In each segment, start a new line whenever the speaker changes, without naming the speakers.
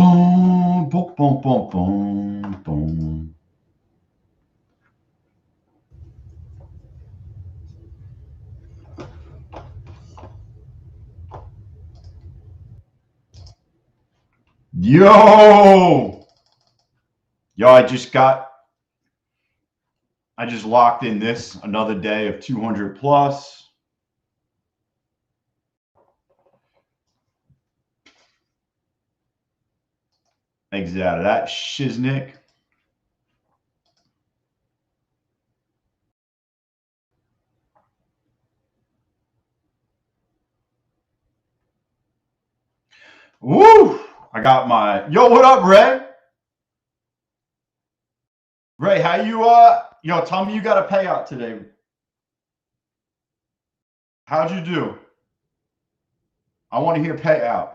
Boom, boom, boom, boom, boom, boom. Yo, I just locked in this another day of 200 plus. Exit out of that shiznick. Woo! I got my what up, Ray? Ray, how you tell me you got a payout today. How'd you do? I want to hear payout.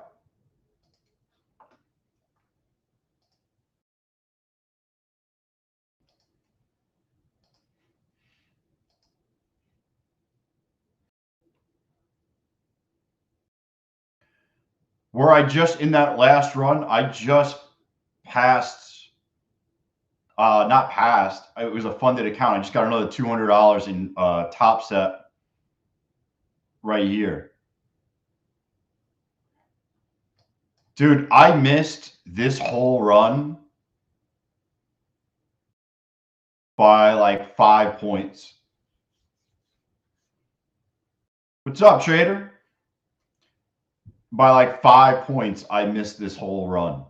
Where I just in that last run, I just passed not passed. It was a funded account. I just got another $200 in Topstep right here. Dude, I missed this whole run by like 5 points. What's up, trader? By like 5 points, I missed this whole run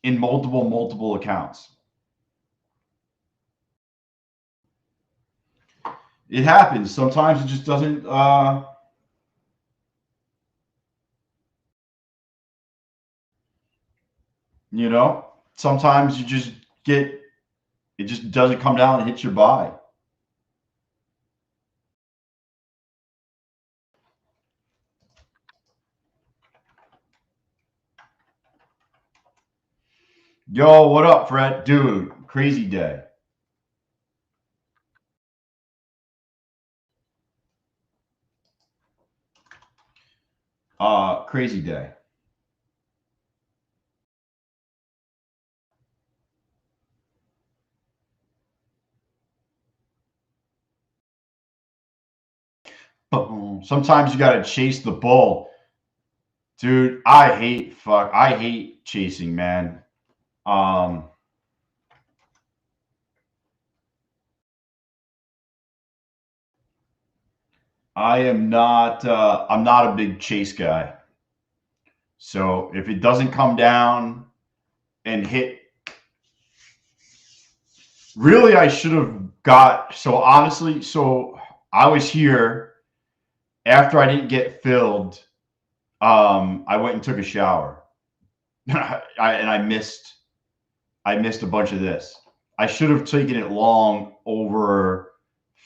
in multiple accounts. It happens. Sometimes it just doesn't sometimes you just get it just doesn't come down and hit your buy. Yo, what up, Fred? Dude, crazy day. Crazy day. Sometimes you got to chase the bull. Dude, I hate chasing, man. I am not I'm not a big chase guy. So if it doesn't come down and hit, really I should have got, so honestly, so I was here after I didn't get filled. I went and took a shower. I missed a bunch of this. I should have taken it long over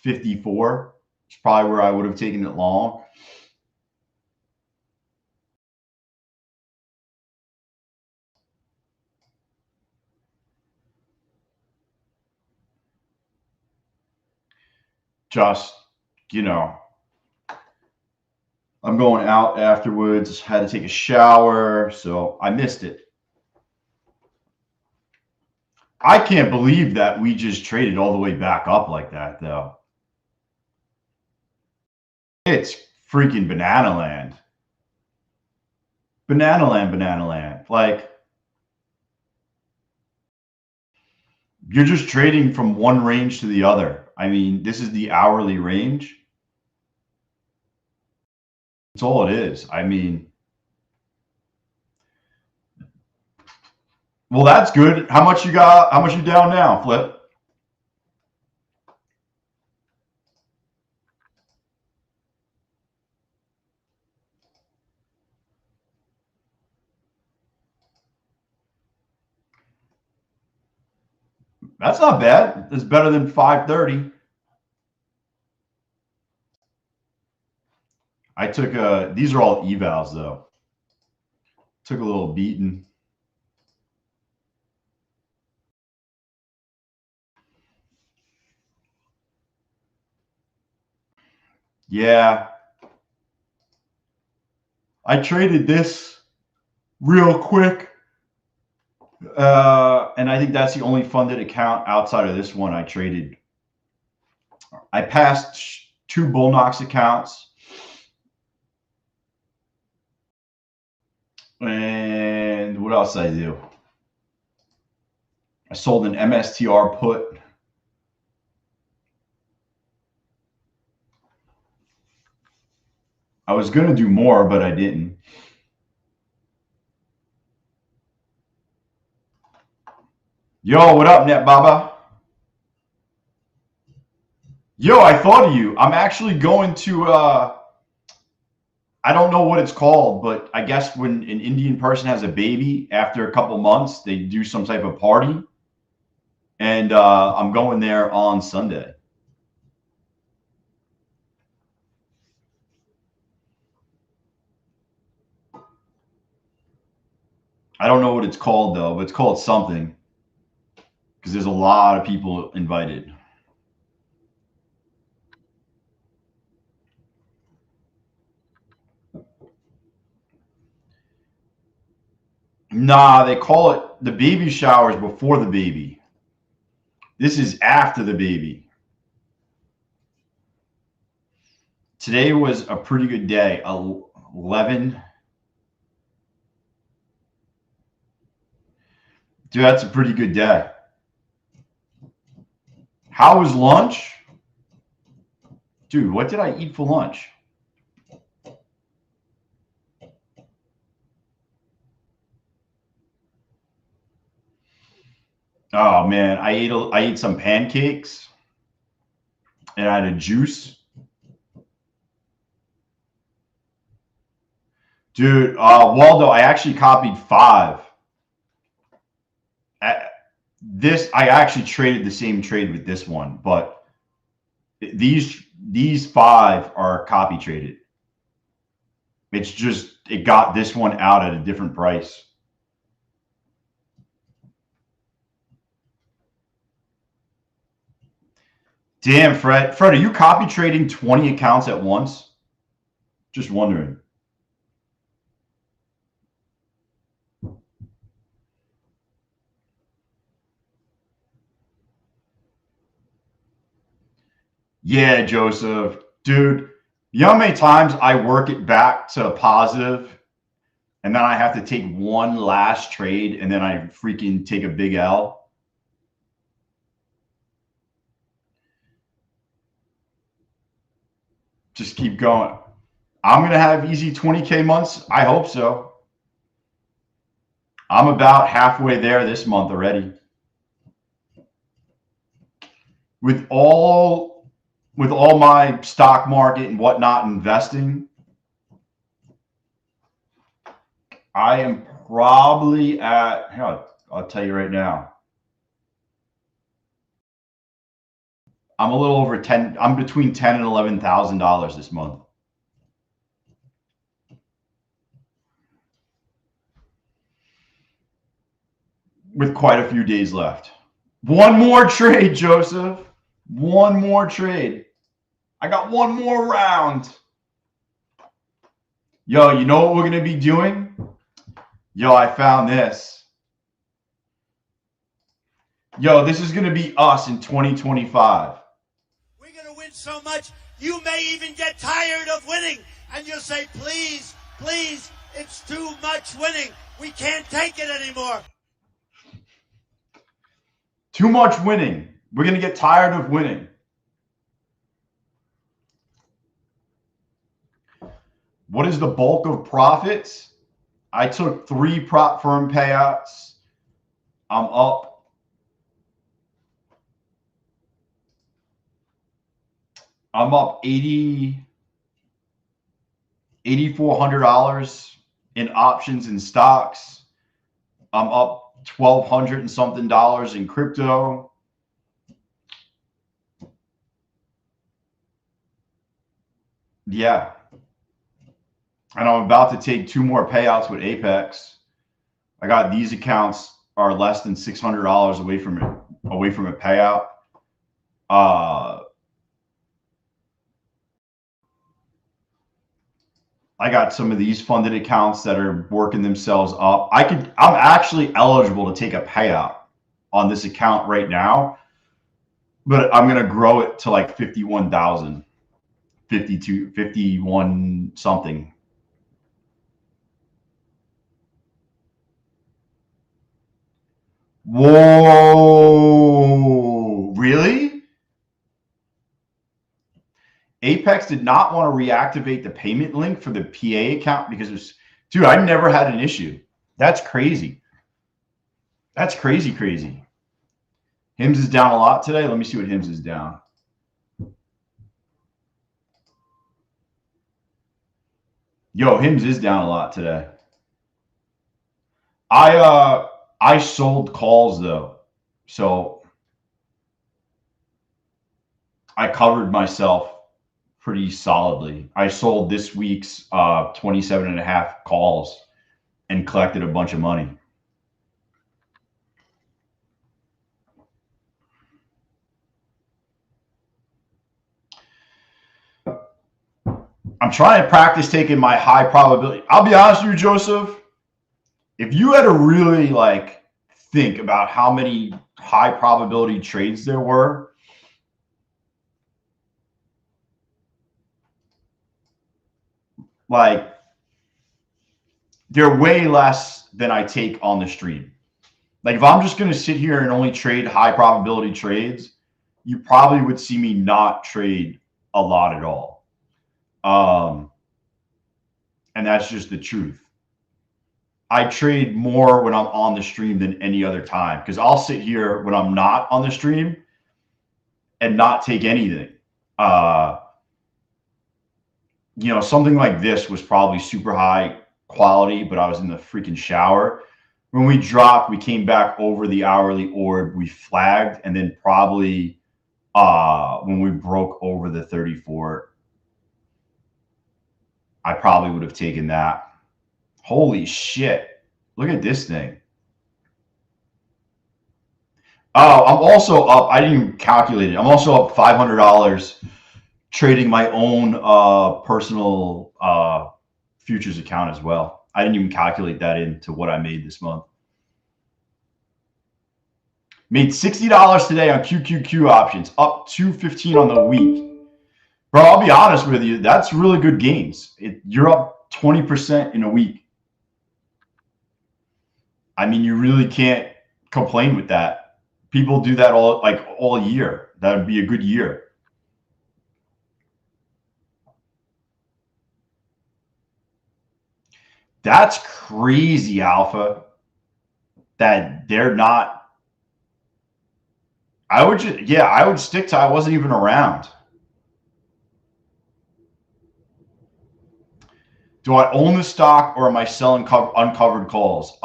54. It's probably where I would have taken it long. Just, I'm going out afterwards, had to take a shower, so I missed it. I can't believe that we just traded all the way back up like that, though. It's freaking banana land. Banana land. Like, you're just trading from one range to the other. I mean, this is the hourly range. That's all it is. I mean, well, that's good. How much you got? How much you down now, Flip? That's not bad. It's better than 530. I took these are all evals though. Took a little beating. Yeah. I traded this real quick. And I think that's the only funded account outside of this one I traded. I passed 2 Bullnox accounts. And what else did I do? I sold an MSTR put. I was going to do more, but I didn't. Yo, what up, Net Baba? Yo, I thought of you. I'm actually going to, I don't know what it's called, but I guess when an Indian person has a baby, after a couple months, they do some type of party. And I'm going there on Sunday. I don't know what it's called, though, but it's called something because there's a lot of people invited. Nah, they call it the baby showers before the baby. This is after the baby. Today was a pretty good day. 11. Dude, that's a pretty good day. How was lunch? Dude, what did I eat for lunch? Oh man, I ate some pancakes and I had a juice. Dude, Waldo, I actually copied 5. I actually traded the same trade with this one, but these 5 are copy traded. It's just it got this one out at a different price. Damn, Fred. Fred, are you copy trading 20 accounts at once? Just wondering. Yeah, Joseph. Dude, you know how many times I work it back to a positive and then I have to take one last trade and then I freaking take a big L? Just keep going. I'm going to have easy 20K months. I hope so. I'm about halfway there this month already. With all my stock market and whatnot investing, I am probably at, I'll tell you right now. I'm a little over 10. I'm between $10,000 and $11,000 this month. With quite a few days left. One more trade, Joseph. One more trade. I got one more round. Yo, you know what we're going to be doing? Yo, I found this. Yo, this is going to be us in 2025.
We're going to win so much, you may even get tired of winning. And you'll say, please, please, it's too much winning. We can't take it anymore.
Too much winning. We're going to get tired of winning. What is the bulk of profits? I took 3 prop firm payouts. I'm up. I'm up $8,400 in options and stocks. I'm up $1,200 and something in crypto. Yeah. And I'm about to take 2 more payouts with Apex. I got these accounts are less than $600 away from a payout. I got some of these funded accounts that are working themselves up. I'm actually eligible to take a payout on this account right now, but I'm going to grow it to like 51,000, 52, 51 something. Whoa, really? Apex did not want to reactivate the payment link for the PA account because it was, dude, I never had an issue. That's crazy. That's crazy, crazy. Hims is down a lot today. Let me see what Hims is down. Yo, Hims is down a lot today. I sold calls though. So I covered myself pretty solidly. I sold this week's 27 and a half calls and collected a bunch of money. I'm trying to practice taking my high probability. I'll be honest with you, Joseph. If you had to really like think about how many high probability trades there were, like they're way less than I take on the stream. Like if I'm just going to sit here and only trade high probability trades, you probably would see me not trade a lot at all. And that's just the truth. I trade more when I'm on the stream than any other time because I'll sit here when I'm not on the stream and not take anything. Something like this was probably super high quality, but I was in the freaking shower. When we dropped, we came back over the hourly orb, we flagged, and then probably when we broke over the 34, I probably would have taken that. Holy shit. Look at this thing. Oh, I'm also up. I didn't even calculate it. I'm also up $500 trading my own personal futures account as well. I didn't even calculate that into what I made this month. Made $60 today on QQQ options, up $215 on the week. Bro, I'll be honest with you. That's really good gains. You're up 20% in a week. I mean, you really can't complain with that. People do that all year. That would be a good year. That's crazy, Alpha. That they're not. I would stick to I wasn't even around. Do I own the stock or am I selling uncovered calls?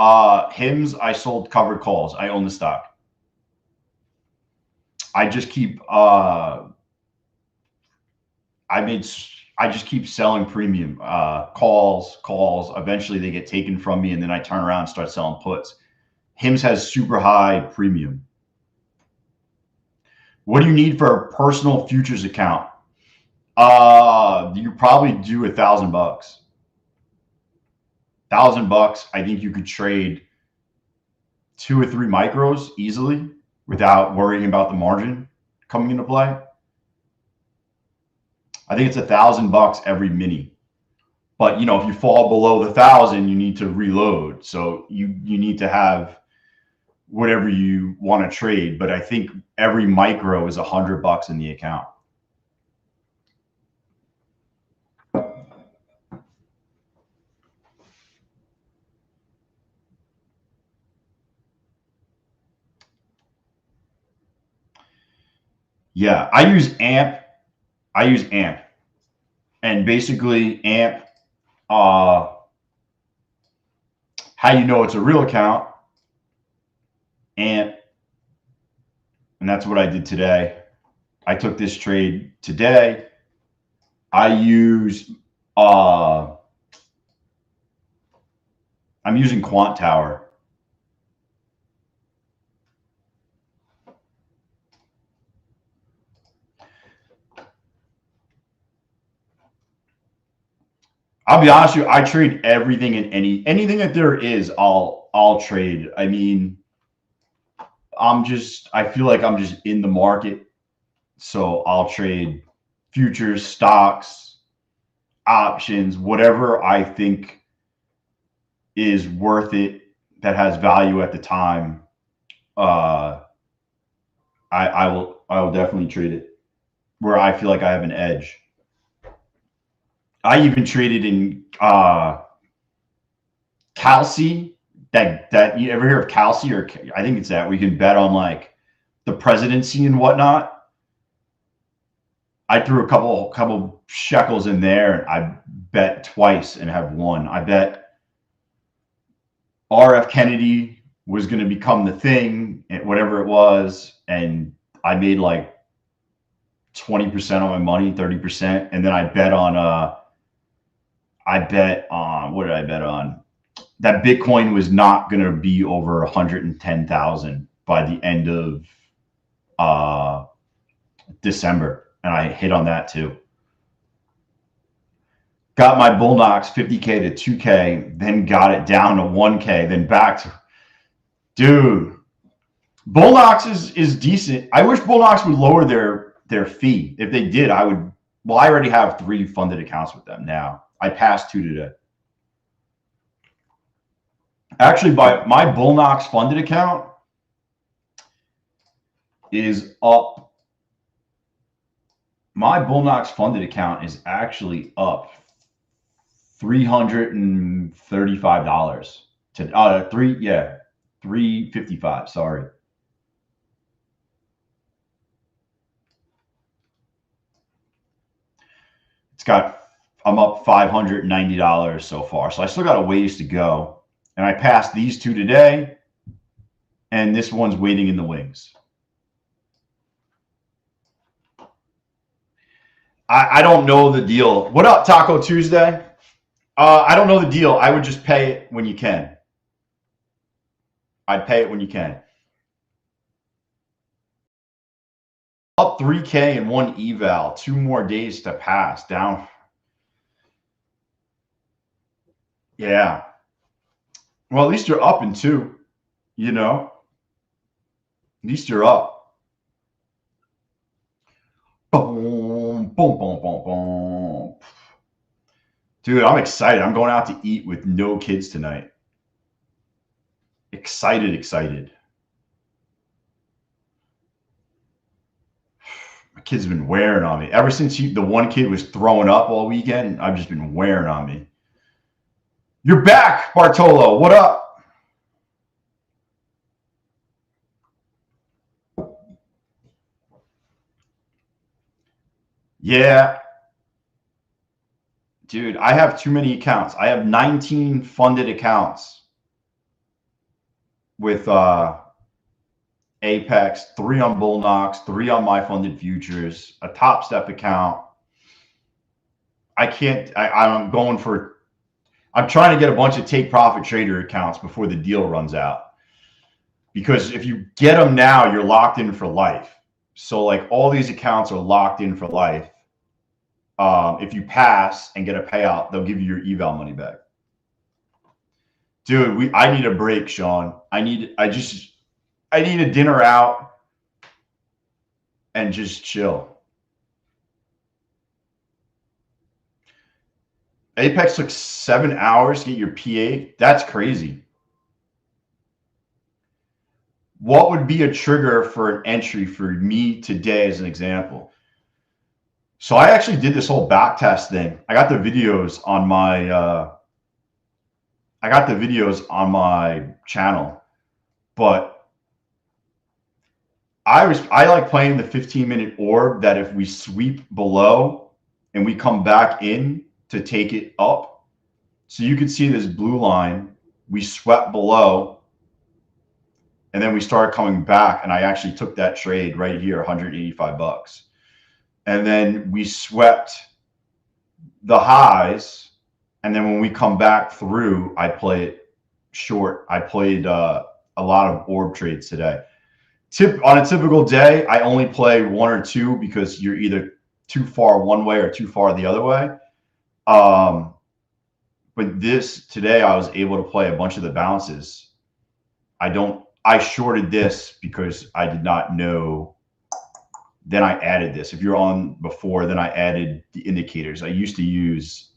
Hims, I sold covered calls. I own the stock. I just keep I just keep selling premium calls. Eventually they get taken from me and then I turn around and start selling puts. Hims has super high premium. What do you need for a personal futures account? You probably do $1,000. $1,000. I think you could trade 2 or 3 micros easily without worrying about the margin coming into play. I think it's $1,000 every mini. But if you fall below the 1,000, you need to reload. So you need to have whatever you want to trade. But I think every micro is $100 in the account. Yeah, I use AMP. And basically AMP, how you know it's a real account, AMP, and that's what I did today. I took this trade today. I use I'm using Quant Tower. I'll be honest with you, I trade everything and anything that there is, I'll trade. I mean, I feel like I'm just in the market. So I'll trade futures, stocks, options, whatever I think is worth it, that has value at the time. I will definitely trade it where I feel like I have an edge. I even traded in Calci. That you ever hear of Calci? Or I think it's that we can bet on like the presidency and whatnot. I threw a couple shekels in there, and I bet twice and have won. I bet RF Kennedy was going to become the thing, whatever it was, and I made like 20% on my money, 30%, and then I bet on what did I bet on? That Bitcoin was not going to be over 110,000 by the end of December, and I hit on that too. Got my bull knocks 50K to 2K, then got it down to 1K, then back to, dude. Bull knocks is decent. I wish bull knocks would lower their fee. If they did, I would. Well, I already have 3 funded accounts with them now. I passed 2 today. Actually, my bull knocks funded account is up. My bull knocks funded account is actually up $335 to $355. Sorry. I'm up $590 so far. So I still got a ways to go. And I passed these 2 today, and this one's waiting in the wings. I don't know the deal. What up, Taco Tuesday? I don't know the deal. I would just pay it when you can. I'd pay it when you can. Up 3K and 1 eval. 2 more days to pass. Down. Yeah. Well, at least you're up in 2, you know. At least you're up. Boom, boom, boom, boom, boom. Dude, I'm excited. I'm going out to eat with no kids tonight. Excited. My kid's been wearing on me. Ever since the one kid was throwing up all weekend, I've just been wearing on me. You're back, Bartolo. What up? Yeah. Dude, I have too many accounts. I have 19 funded accounts with Apex, 3 on Bull Knox, 3 on my funded futures, a Topstep account. I'm trying to get a bunch of take profit trader accounts before the deal runs out. Because if you get them now, you're locked in for life. So like all these accounts are locked in for life. If you pass and get a payout, they'll give you your eval money back. Dude, I need a break, Sean. I need a dinner out and just chill. Apex took 7 hours to get your PA. That's crazy. What would be a trigger for an entry for me today as an example? So I actually did this whole back test thing. I got the videos on my channel, but I like playing the 15-minute orb that if we sweep below and we come back in to take it up. So you can see this blue line, we swept below and then we started coming back, and I actually took that trade right here, $185. And then we swept the highs, and then when we come back through, I play it short. I played a lot of orb trades today. On a typical day, I only play 1 or 2 because you're either too far one way or too far the other way. But this today, I was able to play a bunch of the balances. I shorted this because I did not know. Then I added this. If you're on before, then I added the indicators. I used to use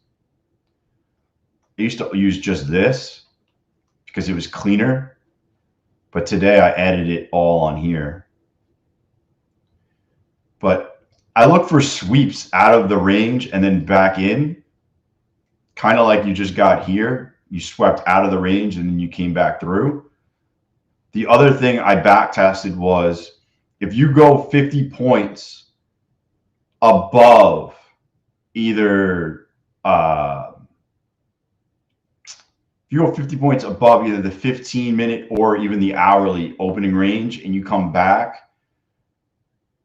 just this because it was cleaner. But today I added it all on here. But I look for sweeps out of the range and then back in, kind of like you just got here. You swept out of the range and then you came back through. The other thing I back tested was if you go 50 points above either if you go 50 points above either the 15-minute or even the hourly opening range and you come back,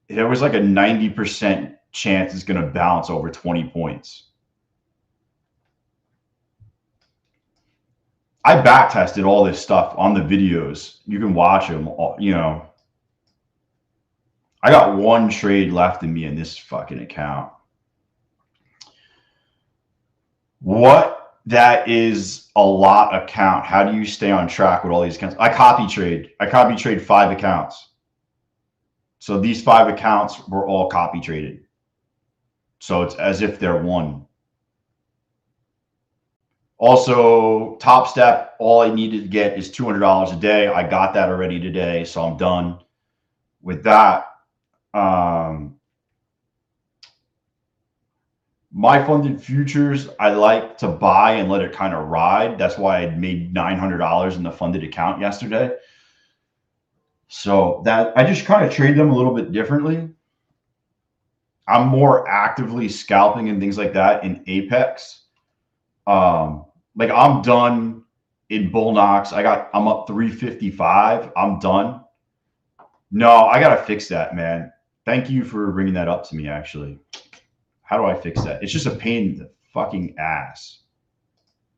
there was like a 90% chance it's going to bounce over 20 points. I back tested all this stuff on the videos. You can watch them, you know. I got one trade left in me in this fucking account. What? That is a lot account. How do you stay on track with all these accounts? I copy trade 5 accounts. So these 5 accounts were all copy traded. So it's as if they're one. Also, Topstep, all I needed to get is $200 a day. I got that already today, so I'm done with that. My funded futures, I like to buy and let it kind of ride. That's why I made $900 in the funded account yesterday. So that I just kind of trade them a little bit differently. I'm more actively scalping and things like that in Apex. Like I'm done in Bull Knox. I'm up 355. I'm done. No, I gotta fix that, man. Thank you for bringing that up to me, actually. How do I fix that? It's just a pain in the fucking ass.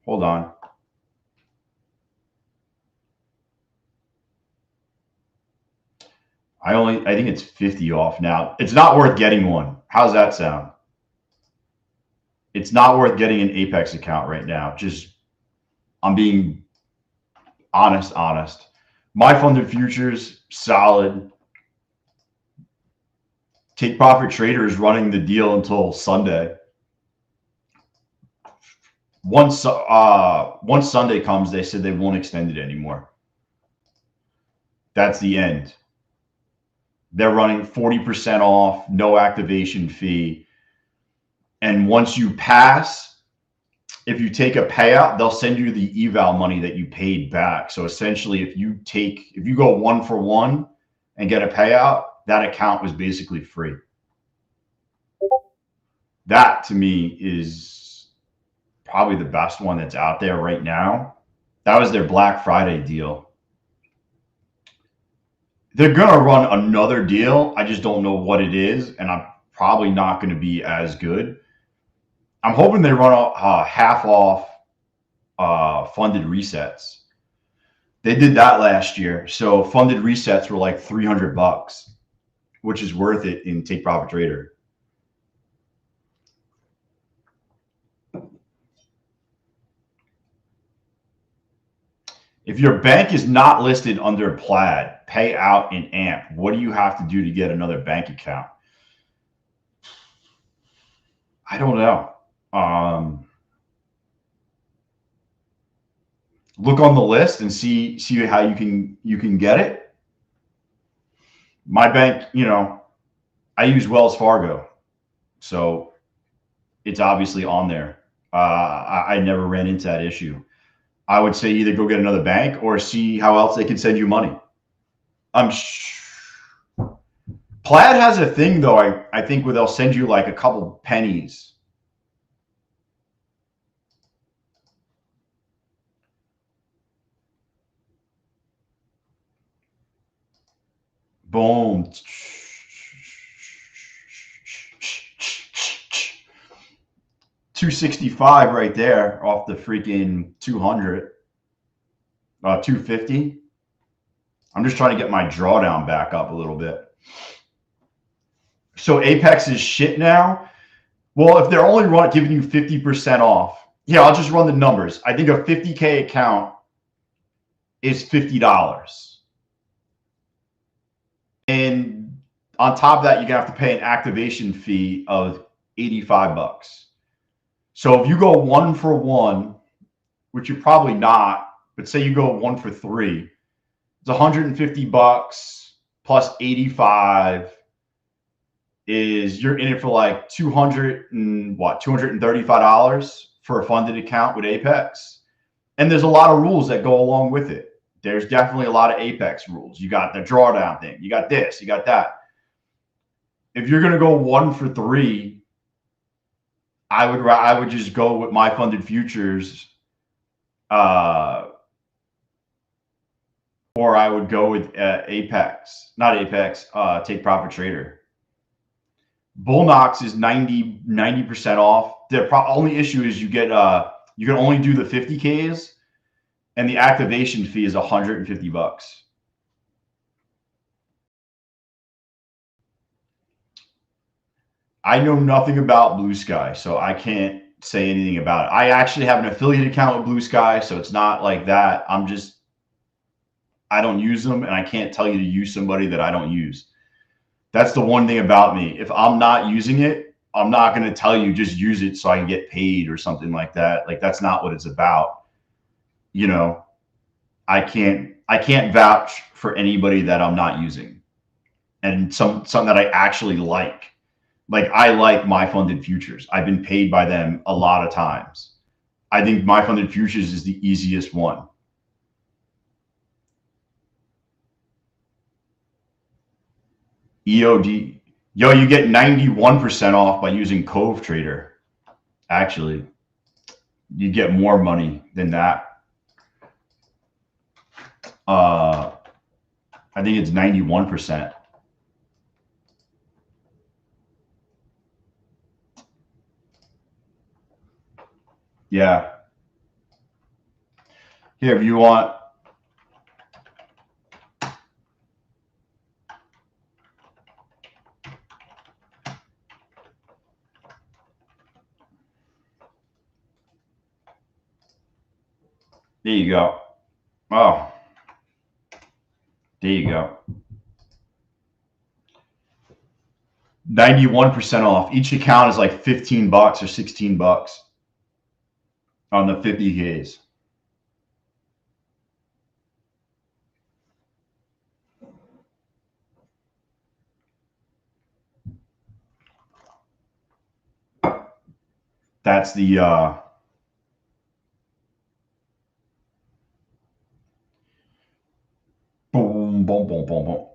Hold on. I think it's 50 off now. It's not worth getting one. How's that sound? It's not worth getting an Apex account right now. Just, I'm being honest. My funded futures, solid. Take Profit Trader is running the deal until Sunday. Once Sunday comes, they said they won't extend it anymore. That's the end. They're running 40% off, no activation fee. And once you pass, if you take a payout, they'll send you the eval money that you paid back. So essentially, if you go 1 for 1 and get a payout, that account was basically free. That to me is probably the best one that's out there right now. That was their Black Friday deal. They're going to run another deal. I just don't know what it is, and I'm probably not going to be as good. I'm hoping they run half off funded resets. They did that last year. So funded resets were like $300, which is worth it in Take Profit Trader. If your bank is not listed under Plaid, pay out in AMP. What do you have to do to get another bank account? I don't know. Look on the list and see how you can get it. My bank, you know, I use Wells Fargo, so it's obviously on there. I never ran into that issue. I would say either go get another bank or see how else they can send you money. Plaid has a thing though, I think, where they'll send you like a couple pennies. Boom. 265 right there off the freaking 200. 250. I'm just trying to get my drawdown back up a little bit. So Apex is shit now. Well, if they're only giving you 50% off Yeah, I'll just run the numbers. I think a 50K account is $50. And on top of that, you're gonna have to pay an activation fee of $85. So if you go 1-for-1, which you're probably not, but say you go 1-for-3, it's $150 plus 85 is you're in it for like $235 for a funded account with Apex. And there's a lot of rules that go along with it. There's definitely a lot of Apex rules. You got the drawdown thing. You got this. You got that. If you're gonna go 1-for-3, I would just go with my funded futures, or I would go with Apex, not Apex. Take Profit Trader. Bullnox is 90% off. The only issue is you get you can only do the 50Ks, and the activation fee is $150. I know nothing about Blue Sky, so I can't say anything about it. I actually have an affiliate account with Blue Sky, so it's not like that. I don't use them, and I can't tell you to use somebody that I don't use. That's the one thing about me. If I'm not using it, I'm not going to tell you just use it so I can get paid or something like that. Like, that's not what it's about. You know, I can't vouch for anybody that I'm not using, and something that I actually like. Like, I like My Funded Futures. I've been paid by them a lot of times. I think My Funded Futures is the easiest one. EOD. Yo, you get 91% off by using Cove Trader. Actually, you get more money than that. I think it's 91%. Yeah. Here, if you want. There you go. Oh, there you go. 91% off. Each account is like $15 or $16 on the 50Ks. That's the boom, boom, boom, boom, boom.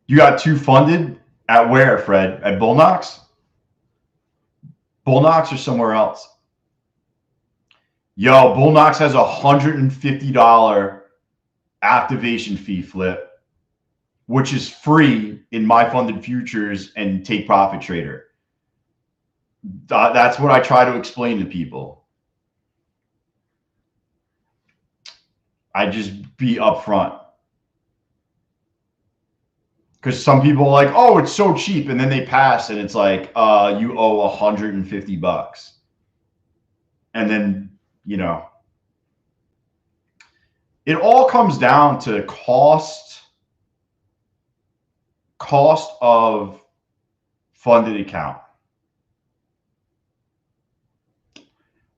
You got two funded at where, Fred? At Bullnox? Bullnox or somewhere else? Yo, Bullnox has a $150 activation fee flip, which is free in My Funded Futures and Take Profit Trader. That's what I try to explain to people. I just be upfront. Because some people are like, oh, it's so cheap. And then they pass and it's like, you owe $150. And then, you know, it all comes down to cost of funded account.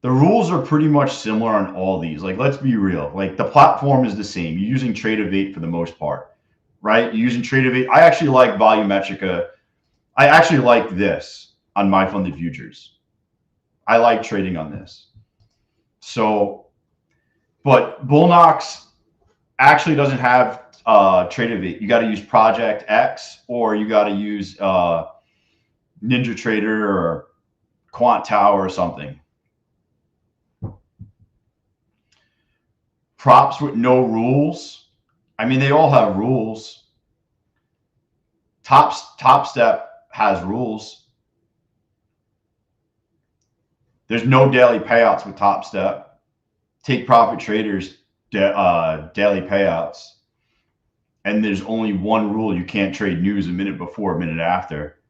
The rules are pretty much similar on all these. Like, let's be real. Like, the platform is the same. You're using Trade-Evade for the most part, right? You're using Trade-Evade. I actually like Volumetrica. I actually like this on My Funded Futures. I like trading on this. So, but Bullnox actually doesn't have Trade-Evade. You got to use Project X, or you got to use Ninja Trader or Quant Tower or something. Props with no rules. I mean, they all have rules. Topstep has rules. There's no daily payouts with Topstep. Take Profit Traders daily payouts. And there's only one rule: you can't trade news a minute before, a minute after.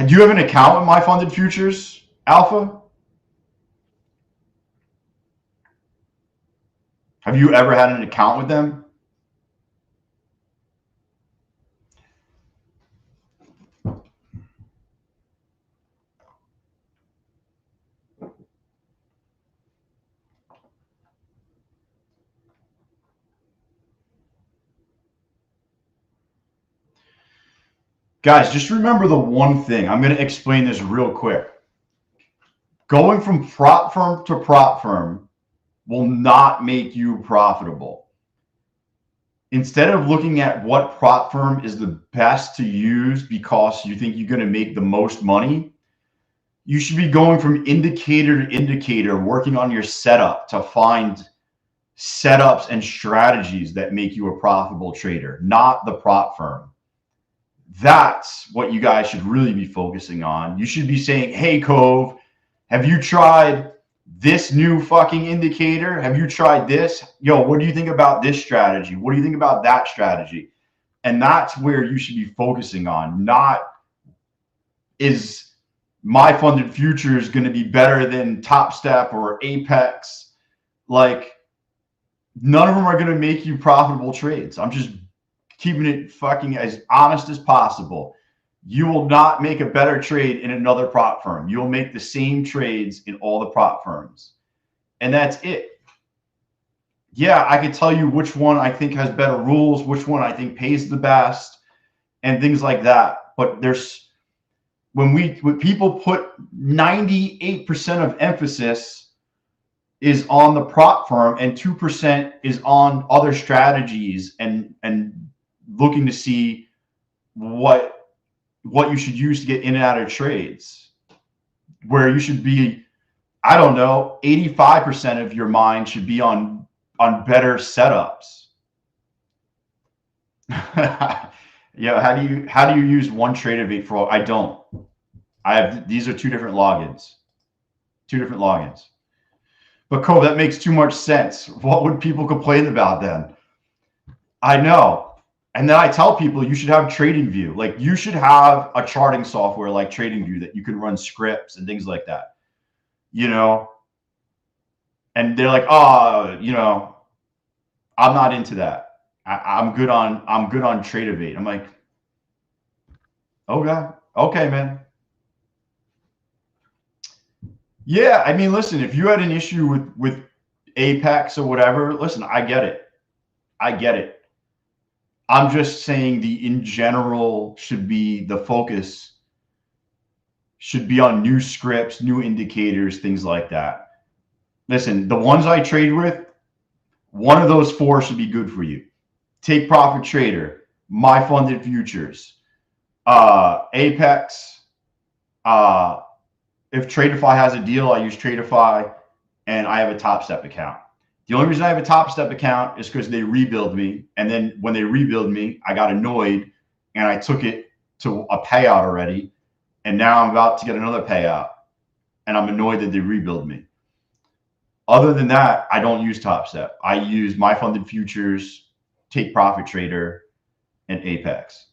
Do you have an account with My Funded Futures, Alpha? Have you ever had an account with them? Guys, just remember the one thing. I'm going to explain this real quick. Going from prop firm to prop firm will not make you profitable. Instead of looking at what prop firm is the best to use because you think you're going to make the most money, you should be going from indicator to indicator, working on your setup to find setups and strategies that make you a profitable trader, not the prop firm. That's what you guys should really be focusing on. You should be saying, hey, Cove, have you tried this new fucking indicator? Have you tried this? Yo, what do you think about this strategy? What do you think about that strategy? And that's where you should be focusing on, not is My Funded Futures going to be better than Topstep or Apex? Like, none of them are going to make you profitable trades. I'm just keeping it fucking as honest as possible. You will not make a better trade in another prop firm. You'll make the same trades in all the prop firms. And that's it. Yeah, I could tell you which one I think has better rules, which one I think pays the best, and things like that. But there's when people put 98% of emphasis is on the prop firm and 2% is on other strategies and looking to see what you should use to get in and out of trades, where you should be, I don't know, 85% of your mind should be on better setups. Yeah, how do you use one Tradeovate for all? I don't. These are two different logins. But Cole, that makes too much sense. What would people complain about then? I know. And then I tell people you should have TradingView. Like, you should have a charting software like TradingView that you can run scripts and things like that. You know? And they're like, oh, you know, I'm not into that. I'm good on Tradeovate. I'm like, okay, man. Yeah, I mean, listen, if you had an issue with Apex or whatever, listen, I get it. I'm just saying in general should be the focus should be on new scripts, new indicators, things like that. Listen, the ones I trade with, one of those four should be good for you. Take Profit Trader, My Funded Futures, Apex. If Tradeify has a deal, I use Tradeify, and I have a Topstep account. The only reason I have a Topstep account is because they rebuild me. And then when they rebuild me, I got annoyed and I took it to a payout already. And now I'm about to get another payout. And I'm annoyed that they rebuild me. Other than that, I don't use Topstep. I use My Funded Futures, Take Profit Trader, and Apex.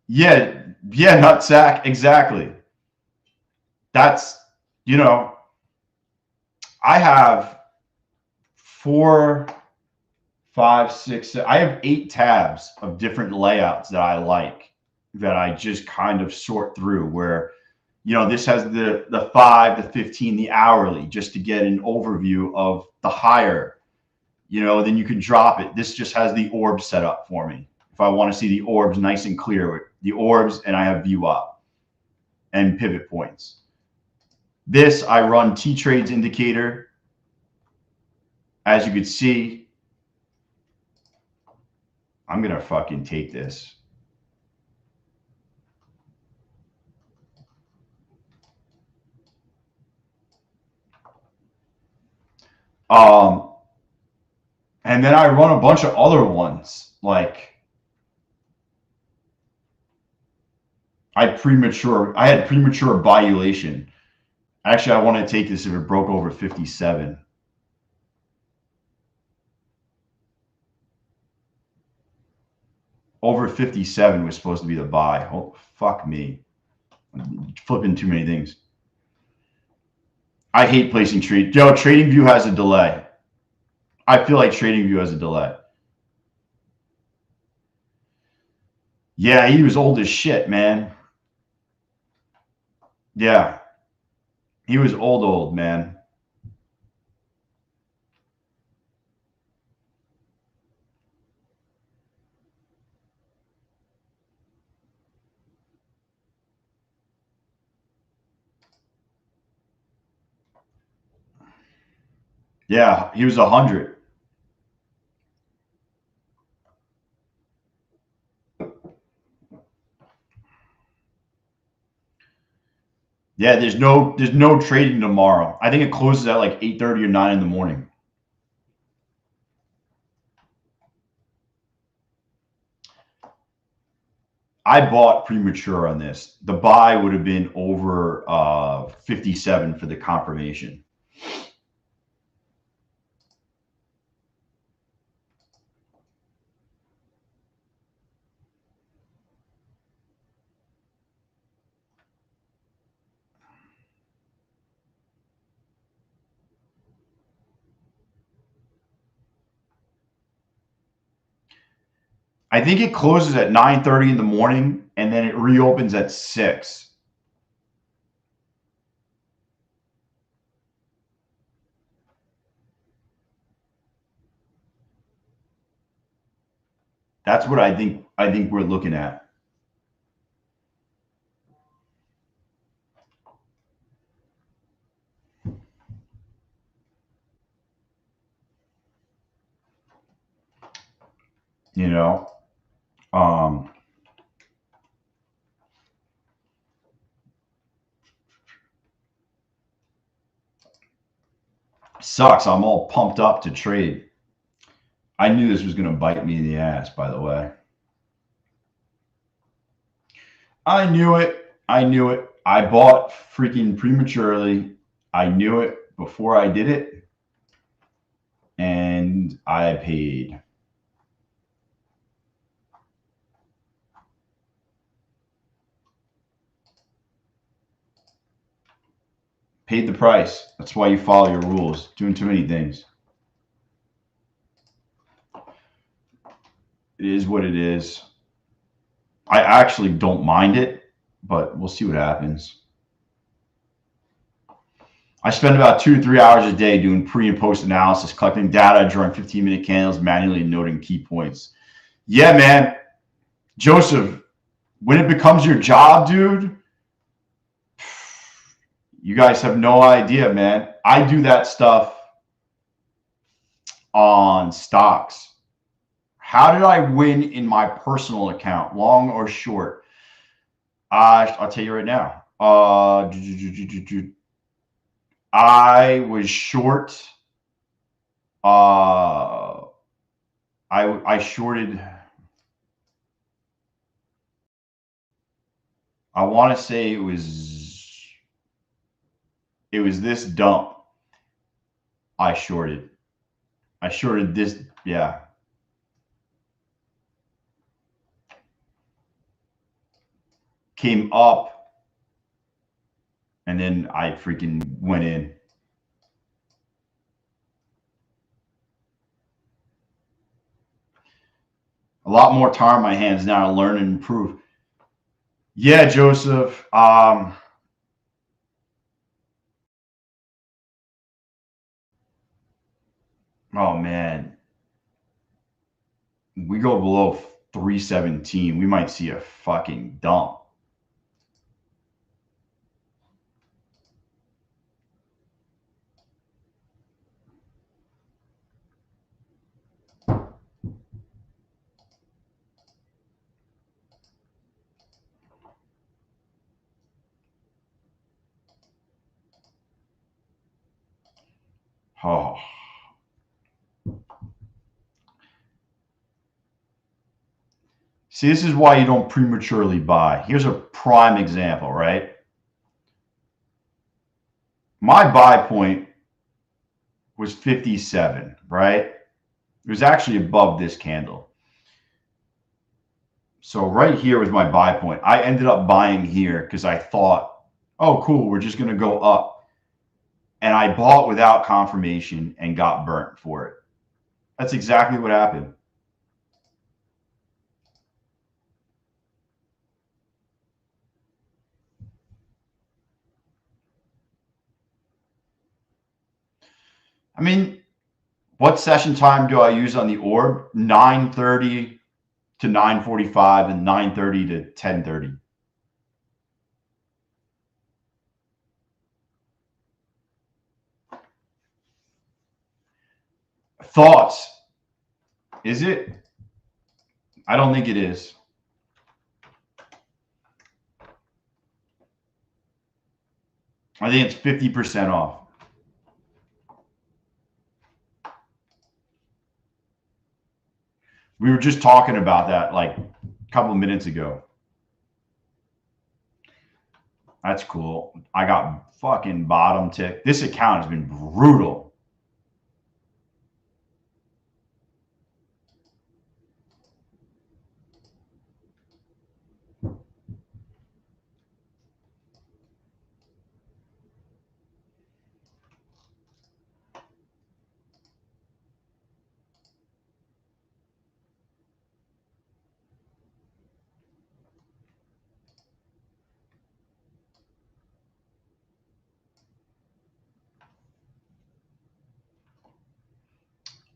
Yeah, nutsack, exactly. That's, you know, I have 4, 5, 6, I have 8 tabs of different layouts that I like, that I just kind of sort through, where, you know, this has the 5, the 15, the hourly, just to get an overview of the higher, you know, then you can drop it. This just has the orbs set up for me. If I want to see the orbs nice and clear, the orbs, and I have view up and pivot points. This, I run T-Trades indicator. As you can see, I'm going to fucking take this. And then I run a bunch of other ones, like I had premature biulation. Actually, I want to take this if it broke over 57. Over 57 was supposed to be the buy. Oh, fuck me. I'm flipping too many things. I hate placing trade. Yo, TradingView has a delay. I feel like TradingView has a delay. Yeah, he was old as shit, man. Yeah. He was old, man. Yeah, he was 100. Yeah, there's no trading tomorrow. I think it closes at like 8:30 or 9 in the morning. I bought premature on this. The buy would have been over 57 for the confirmation. I think it closes at 9:30 in the morning and then it reopens at 6. That's what I think we're looking at. You know, sucks. I'm all pumped up to trade. I knew this was going to bite me in the ass, by the way. I knew it. I bought freaking prematurely. I knew it before I did it. And I paid. Paid the price. That's why you follow your rules. Doing too many things. It is what it is. I actually don't mind it, but we'll see what happens. I spend about 2 to 3 hours a day doing pre and post analysis, collecting data, drawing 15-minute candles, manually noting key points. Yeah, man. Joseph, when it becomes your job, dude, you guys have no idea, man. I do that stuff on stocks. How did I win in my personal account, long or short? I'll tell you right now. I was short. I shorted. I want to say it was this dump. I shorted this. Yeah. Came up, and then I freaking went in. A lot more time on my hands now to learn and improve. Yeah, Joseph. Oh man, we go below 317, we might see a fucking dump. Oh. See, this is why you don't prematurely buy. Here's a prime example, right? My buy point was 57, right? It was actually above this candle. So right here was my buy point. I ended up buying here because I thought, oh, cool, we're just going to go up. And I bought without confirmation and got burnt for it. That's exactly what happened. I mean, what session time do I use on the orb? 9:30 to 9:45 and 9:30 to 10:30. Thoughts? Is it? I don't think it is. I think it's 50% off. We were just talking about that like a couple of minutes ago. That's cool. I got fucking bottom tick. This account has been brutal.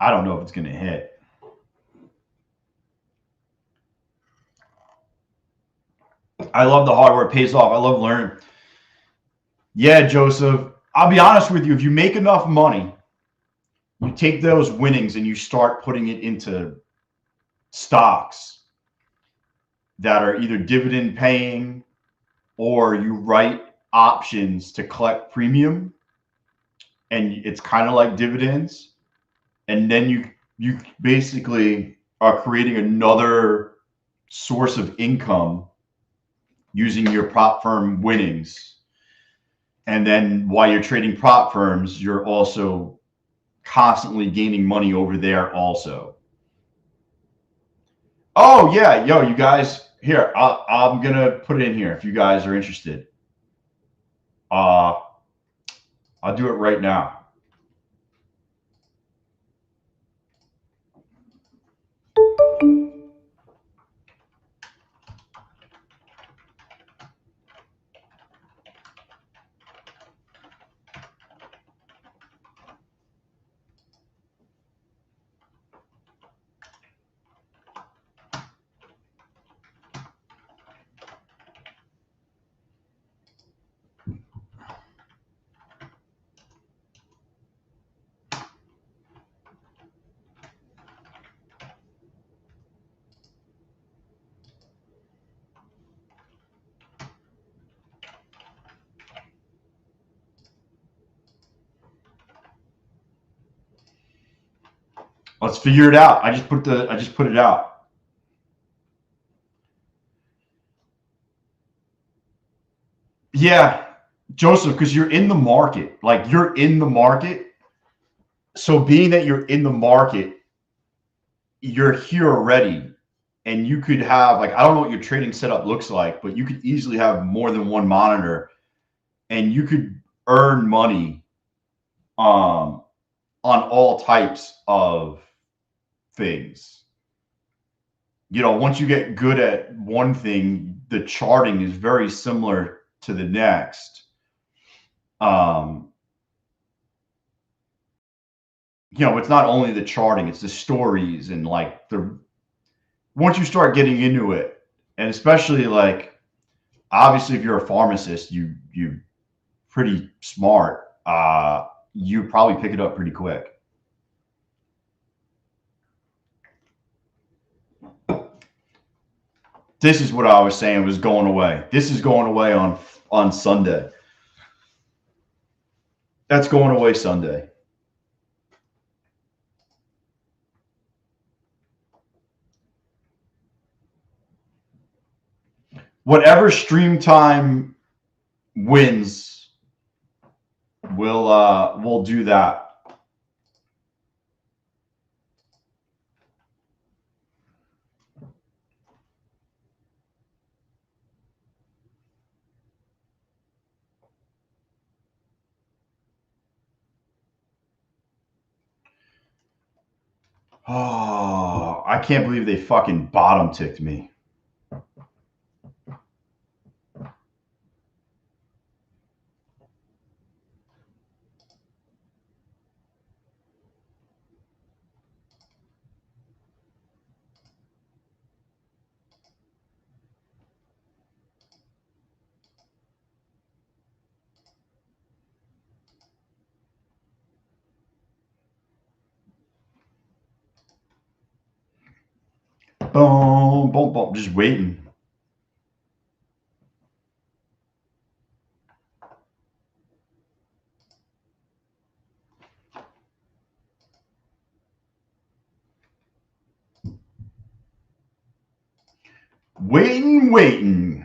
I don't know if it's going to hit. I love the hard work. It pays off. I love learning. Yeah, Joseph. I'll be honest with you. If you make enough money, you take those winnings and you start putting it into stocks that are either dividend paying or you write options to collect premium, and it's kind of like dividends. And then you basically are creating another source of income using your prop firm winnings. And then while you're trading prop firms, you're also constantly gaining money over there also. Oh, yeah. Yo, you guys, here, I'm going to put it in here if you guys are interested. I'll do it right now. Let's figure it out. I just put it out. Yeah, Joseph, because you're in the market. Like you're in the market. So being that you're in the market, you're here already. And you could have like, I don't know what your trading setup looks like, but you could easily have more than one monitor and you could earn money on all types of things. You know, once you get good at one thing, the charting is very similar to the next. You know, it's not only the charting, it's the stories and like once you start getting into it, and especially like obviously if you're a pharmacist, you pretty smart, you probably pick it up pretty quick. This is what I was saying was going away. This is going away on Sunday. That's going away Sunday. Whatever stream time wins, we'll do that. Oh, I can't believe they fucking bottom ticked me. Boom, boom, boom. Just waiting. Waiting.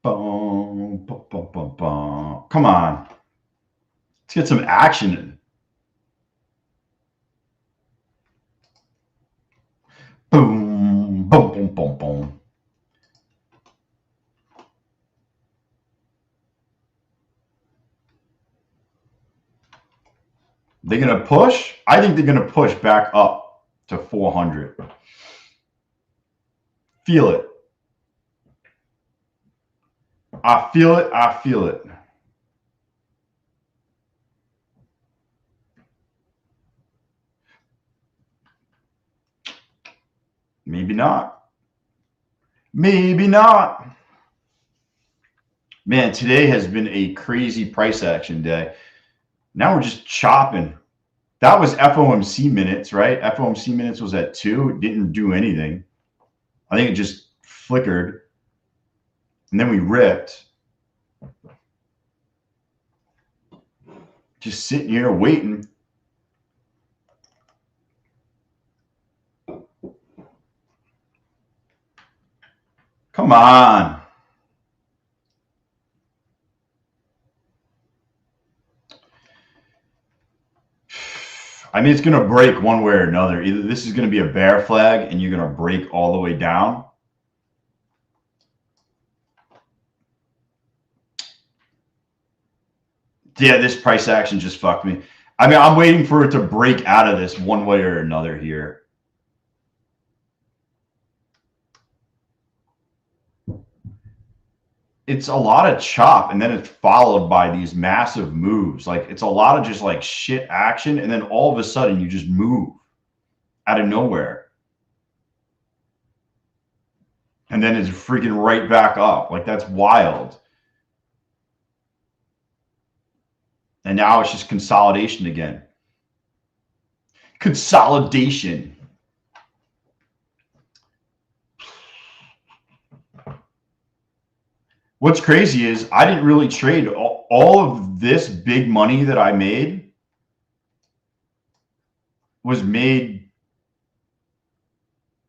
Boom, boom, boom, boom, boom. Come on. Let's get some action in. Boom, boom, boom, boom, boom. They're going to push? I think they're going to push back up to 400. Feel it. I feel it. I feel it. Maybe not. Maybe not. Man, today has been a crazy price action day. Now we're just chopping. That was FOMC minutes, right? FOMC minutes was at 2. It didn't do anything. I think it just flickered. And then we ripped. Just sitting here waiting. Come on. I mean, it's going to break one way or another. Either this is going to be a bear flag and you're going to break all the way down. Yeah, this price action just fucked me. I mean, I'm waiting for it to break out of this one way or another here. It's a lot of chop, and then it's followed by these massive moves. Like, it's a lot of just like shit action, and then all of a sudden you just move out of nowhere. And then it's freaking right back up. Like, that's wild. And now it's just consolidation again. Consolidation. What's crazy is I didn't really trade all of this big money that I made was made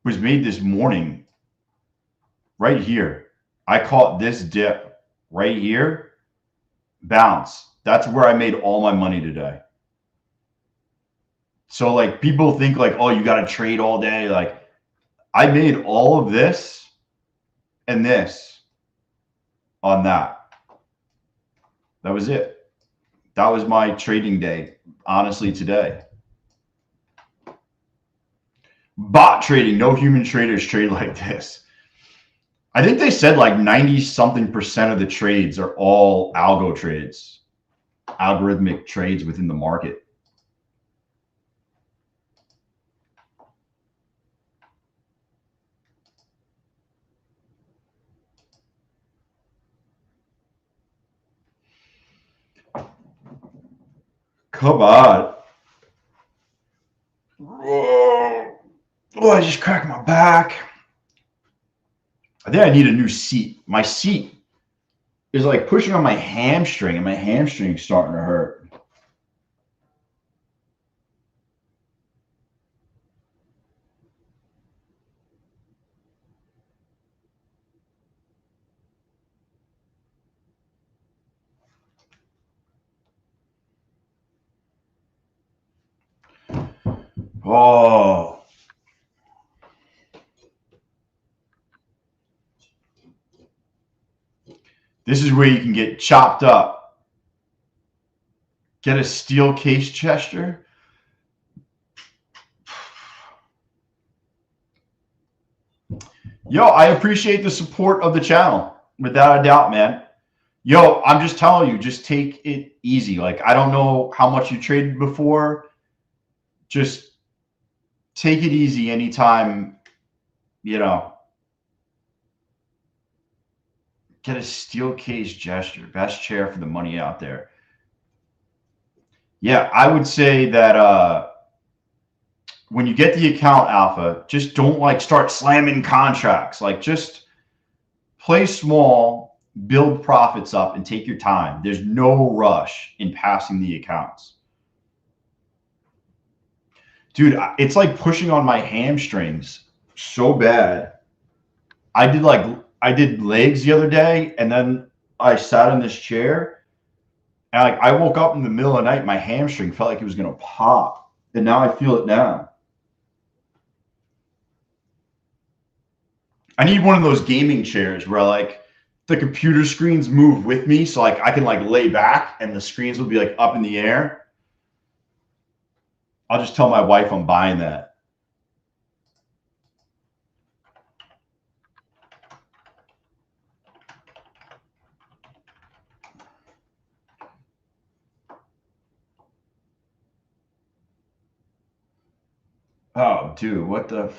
this morning right here. I caught this dip right here, bounce. That's where I made all my money today. So like people think like, oh, you got to trade all day. Like I made all of this and this on that. That was it. That was my trading day, honestly, today. Bot trading, no human traders trade like this. I think they said like 90-something% of the trades are all algo trades, algorithmic trades within the market. Come on. Oh, I just cracked my back. I think I need a new seat. My seat is like pushing on my hamstring, and my hamstring's starting to hurt. Oh. This is where you can get chopped up. Get a steel case gesture. Yo, I appreciate the support of the channel. Without a doubt, man. Yo, I'm just telling you, just take it easy. Like, I don't know how much you traded before. Just take it easy anytime, you know. Get a steel case gesture. Best chair for the money out there. Yeah, I would say that when you get the account alpha, just don't like start slamming contracts. Like, just play small, build profits up, and take your time. There's no rush in passing the accounts. Dude, it's like pushing on my hamstrings so bad. I did legs the other day, and then I sat in this chair, and like I woke up in the middle of the night, my hamstring felt like it was gonna pop, and now I feel it now. I need one of those gaming chairs where like the computer screens move with me, so like I can like lay back and the screens will be like up in the air. I'll just tell my wife I'm buying that. Oh, dude, what the?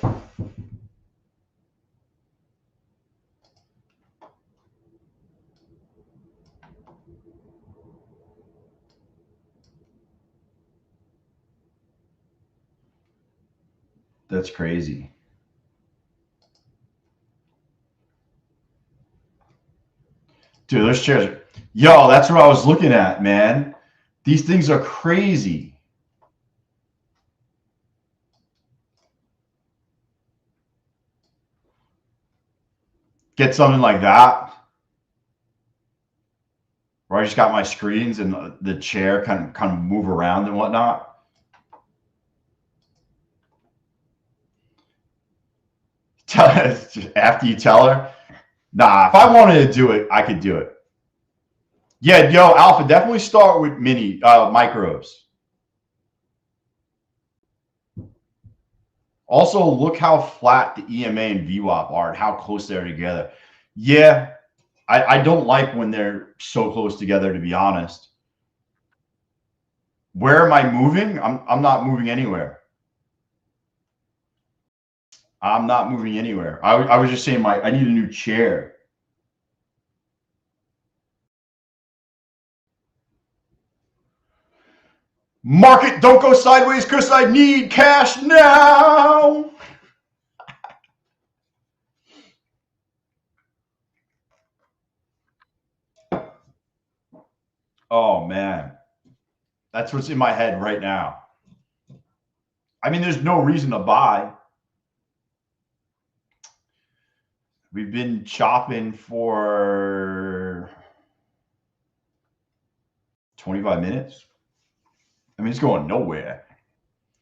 That's crazy. Dude, those chairs. Yo, that's what I was looking at, man. These things are crazy. Get something like that, where I just got my screens and the chair kind of move around and whatnot. After you tell her, nah. If I wanted to do it, I could do it. Yeah, yo, Alpha, definitely start with micros. Also, look how flat the EMA and VWAP are and how close they're together. Yeah, I don't like when they're so close together, to be honest. Where am I moving? I'm not moving anywhere. I'm not moving anywhere. I was just saying I need a new chair. Market, don't go sideways because I need cash now. Oh, man. That's what's in my head right now. I mean, there's no reason to buy. We've been chopping for 25 minutes. I mean, it's going nowhere.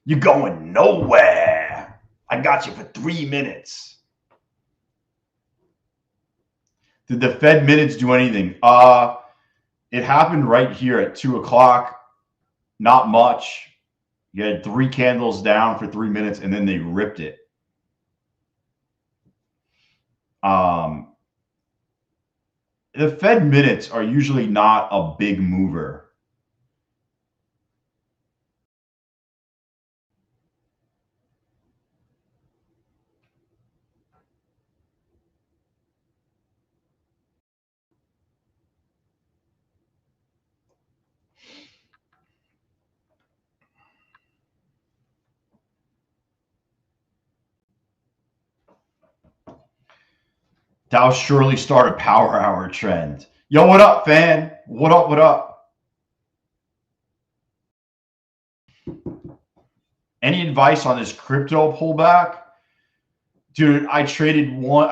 You're going nowhere. I got you for 3 minutes. Did the Fed minutes do anything? It happened right here at 2 o'clock. Not much. You had 3 candles down for 3 minutes, and then they ripped it. The Fed minutes are usually not a big mover. That'll surely start a power hour trend. Yo, what up, fan? What up, what up? Any advice on this crypto pullback? Dude, I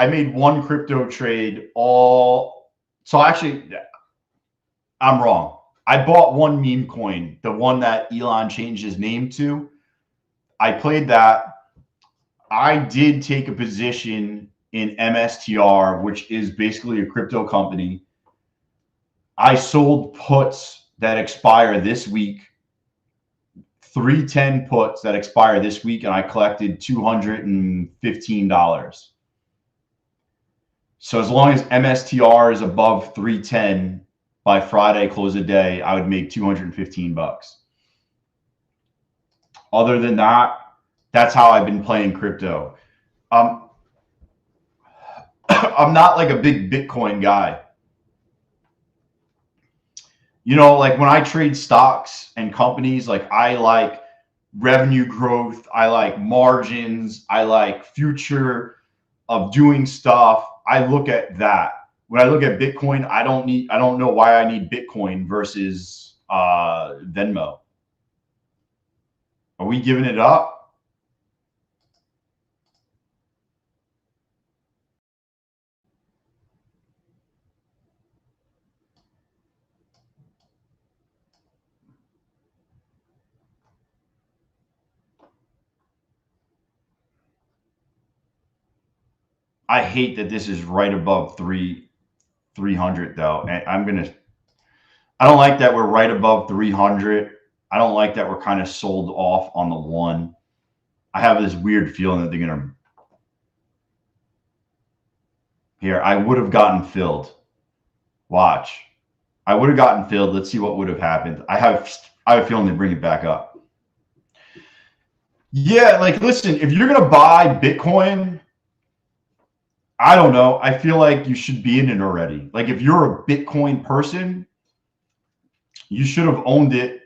made one crypto trade so actually, I'm wrong. I bought one meme coin, the one that Elon changed his name to. I played that. I did take a position in MSTR, which is basically a crypto company. I sold puts that expire this week, 310 puts that expire this week, and I collected $215. So as long as MSTR is above 310 by Friday close of day, I would make 215 bucks. Other than that, that's how I've been playing crypto. I'm not like a big Bitcoin guy. You know, like when I trade stocks and companies, like I like revenue growth, I like margins, I like future of doing stuff. I look at that. When I look at Bitcoin, I don't know why I need Bitcoin versus Venmo. Are we giving it up? I hate that this is right above 300 though. And I don't like that we're right above 300. I don't like that we're kind of sold off on the one. I have this weird feeling that they're going to. Here, I would have gotten filled. Watch. I would have gotten filled. Let's see what would have happened. I have a feeling they bring it back up. Yeah, like listen, if you're going to buy Bitcoin, I don't know. I feel like you should be in it already. Like if you're a Bitcoin person, you should have owned it.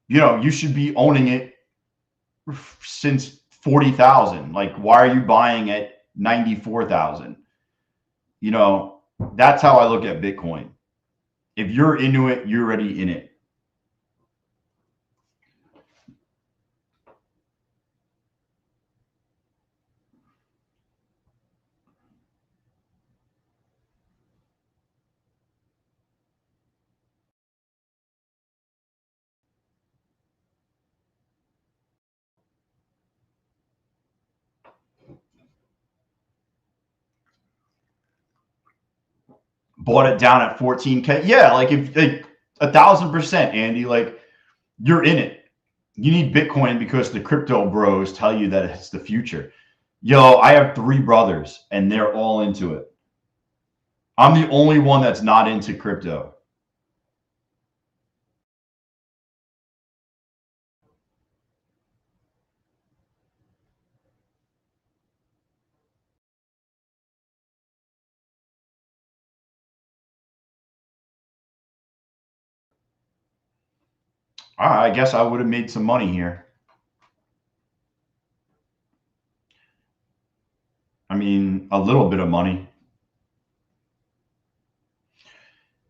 You should be owning it since 40,000. Like, why are you buying at 94,000? You know, that's how I look at Bitcoin. If you're into it, you're already in it. Bought it down at 14K. Yeah, like if like 1,000%, Andy, like you're in it. You need Bitcoin because the crypto bros tell you that it's the future. Yo, I have 3 brothers and they're all into it. I'm the only one that's not into crypto. All right, I guess I would have made some money here. I mean, a little bit of money.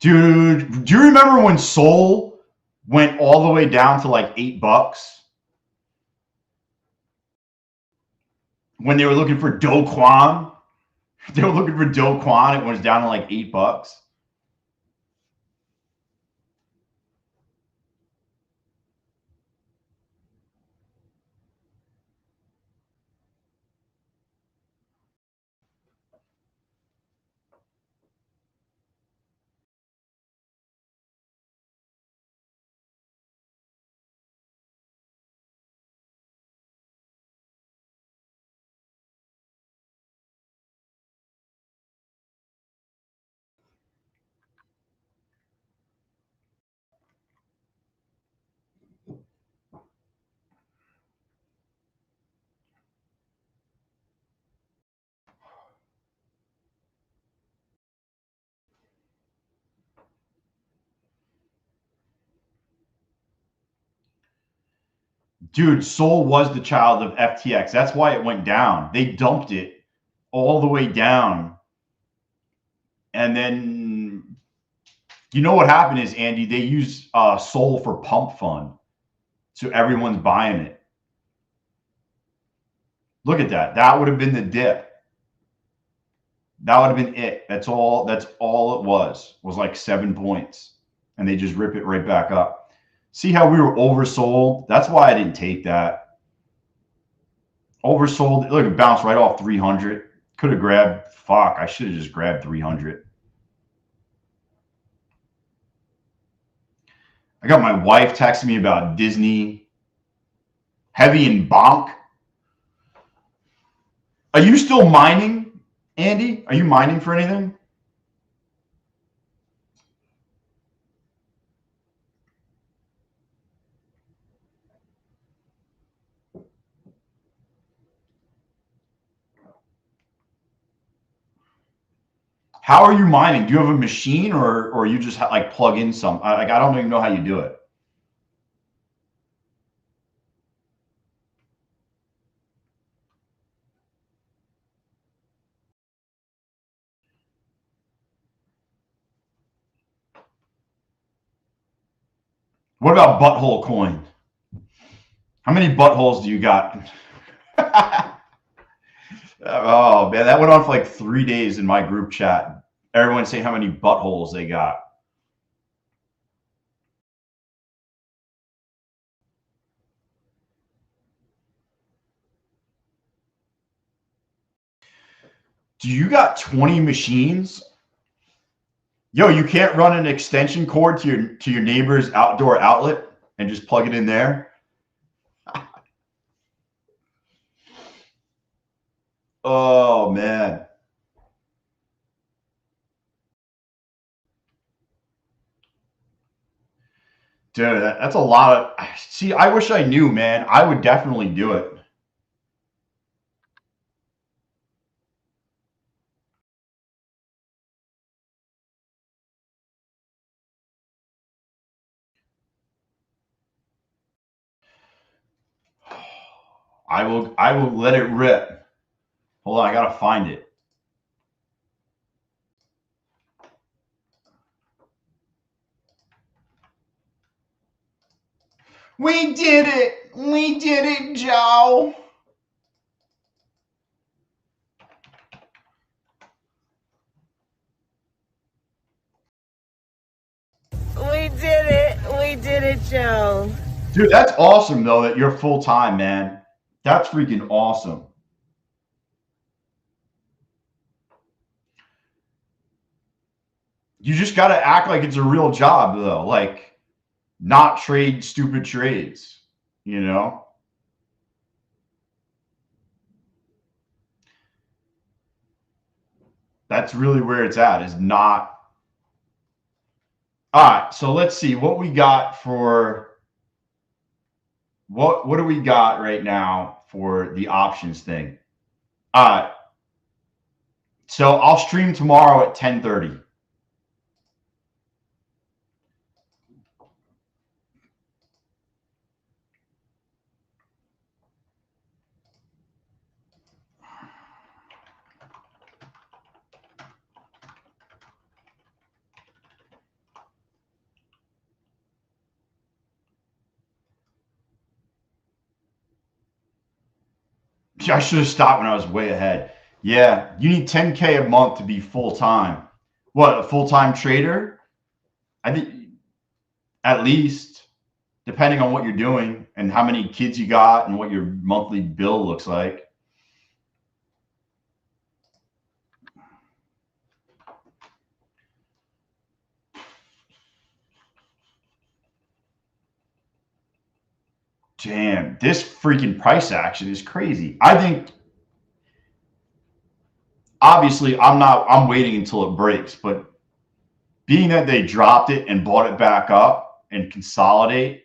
Dude, do you remember when Sol went all the way down to like $8? When they were looking for Do Kwon? They were looking for Do Kwon. It was down to like $8. Dude, Sol was the child of FTX. That's why it went down. They dumped it all the way down. And then, you know what happened is, Andy, they used Sol for pump fund. So everyone's buying it. Look at that. That would have been the dip. That would have been it. That's all it was like 7 points. And they just rip it right back up. See how we were oversold? That's why I didn't take that. Oversold. Look, it bounced right off 300. Could have grabbed, fuck, I should have just grabbed 300. I got my wife texting me about Disney. Heavy and bonk. Are you still mining, Andy? Are you mining for anything? How are you mining? Do you have a machine, or you just like plug in some? I don't even know how you do it. What about butthole coin? How many buttholes do you got? Oh man, that went on for like 3 days in my group chat. Everyone saying how many buttholes they got. Do you got 20 machines? Yo, you can't run an extension cord to your neighbor's outdoor outlet and just plug it in there? Oh man. Dude, that's a lot of. See, I wish I knew, man. I would definitely do it. I will let it rip. Hold on, I gotta find it. We did it! We did it, Joe!
We did it. We did it, Joe.
Dude, that's awesome though that you're full time, man. That's freaking awesome. You just gotta act like it's a real job though. Like, not trade stupid trades, you know? That's really where it's at, is not. All right, so let's see what we got for what do we got right now for the options thing? All right. So I'll stream tomorrow at 10:30. I should have stopped when I was way ahead. Yeah, you need 10K a month to be full time. What, a full time trader? I think at least, depending on what you're doing and how many kids you got and what your monthly bill looks like. Damn, this freaking price action is crazy. I think obviously I'm waiting until it breaks, but being that they dropped it and bought it back up and consolidate, it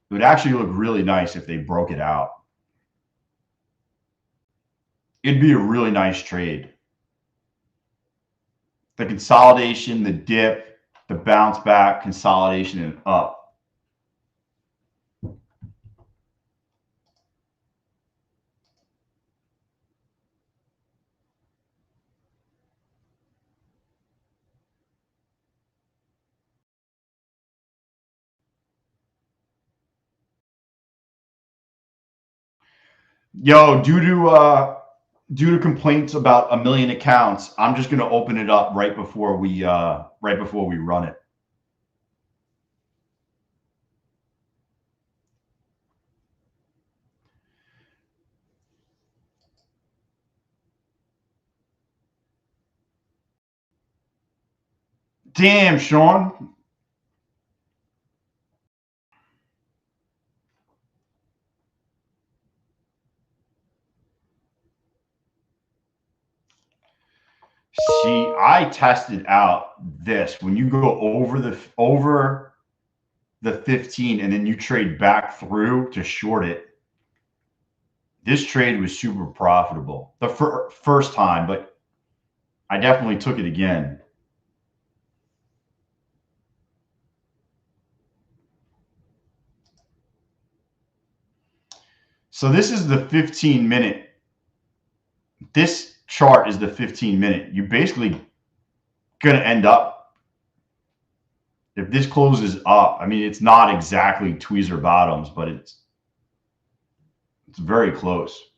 would actually look really nice if they broke it out. It'd be a really nice trade. The consolidation, the dip, the bounce back, consolidation, and up. Yo, due to complaints about a million accounts, I'm just gonna open it up right before we run it. Damn, Sean. See, I tested out this. When you go over the 15 and then you trade back through to short it, this trade was super profitable the first time, but I definitely took it again. So this is the 15-minute. This chart is the 15-minute. You're basically going to end up, if this closes up, I mean, it's not exactly tweezer bottoms, but it's very close.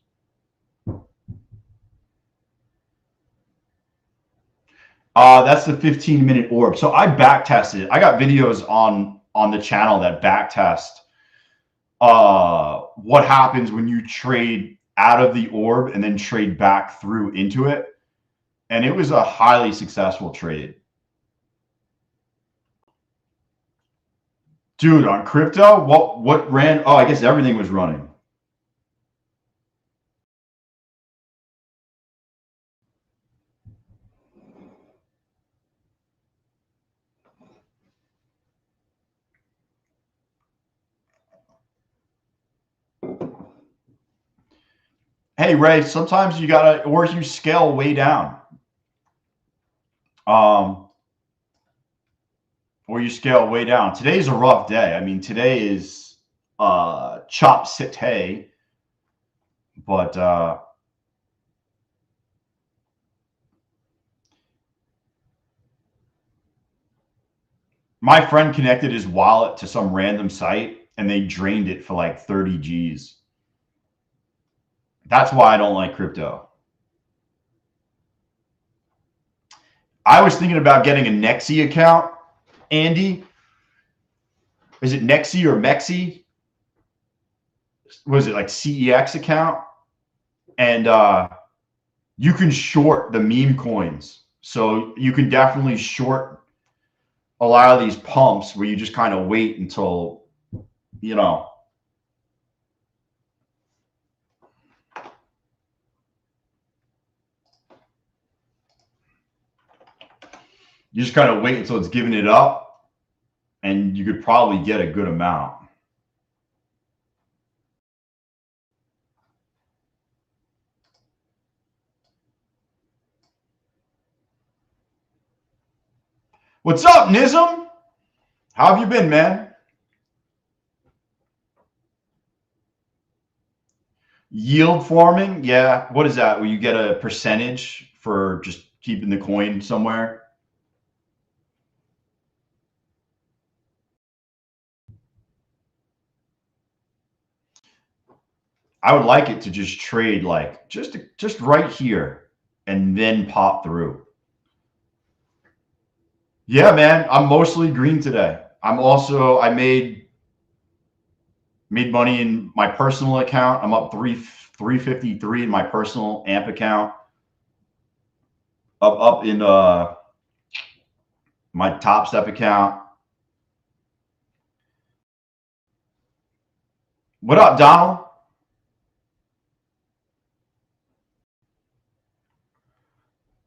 That's the 15-minute orb. So I back tested it. I got videos on the channel that back test what happens when you trade out of the orb and then trade back through into it. And it was a highly successful trade. Dude, on crypto, what ran? Oh, I guess everything was running. Hey, Ray, sometimes you gotta, or you scale way down. Or you scale way down. Today's a rough day. I mean, today is chop sit hay, but my friend connected his wallet to some random site and they drained it for like 30 G's. That's why I don't like crypto. I was thinking about getting a Nexi account, Andy. Is it Nexi or Mexi? Was it like CEX account? And you can short the meme coins. So you can definitely short a lot of these pumps where you just kind of wait until, you know, you just kind of wait until it's giving it up and you could probably get a good amount. What's up, Nizam? How have you been, man? Yield farming? Yeah. What is that? Where you get a percentage for just keeping the coin somewhere? I would like it to just trade like just right here and then pop through. Yeah, man. I'm mostly green today. I made money in my personal account. I'm up 353 in my personal AMP account. Up in my Topstep account. What up, Donald?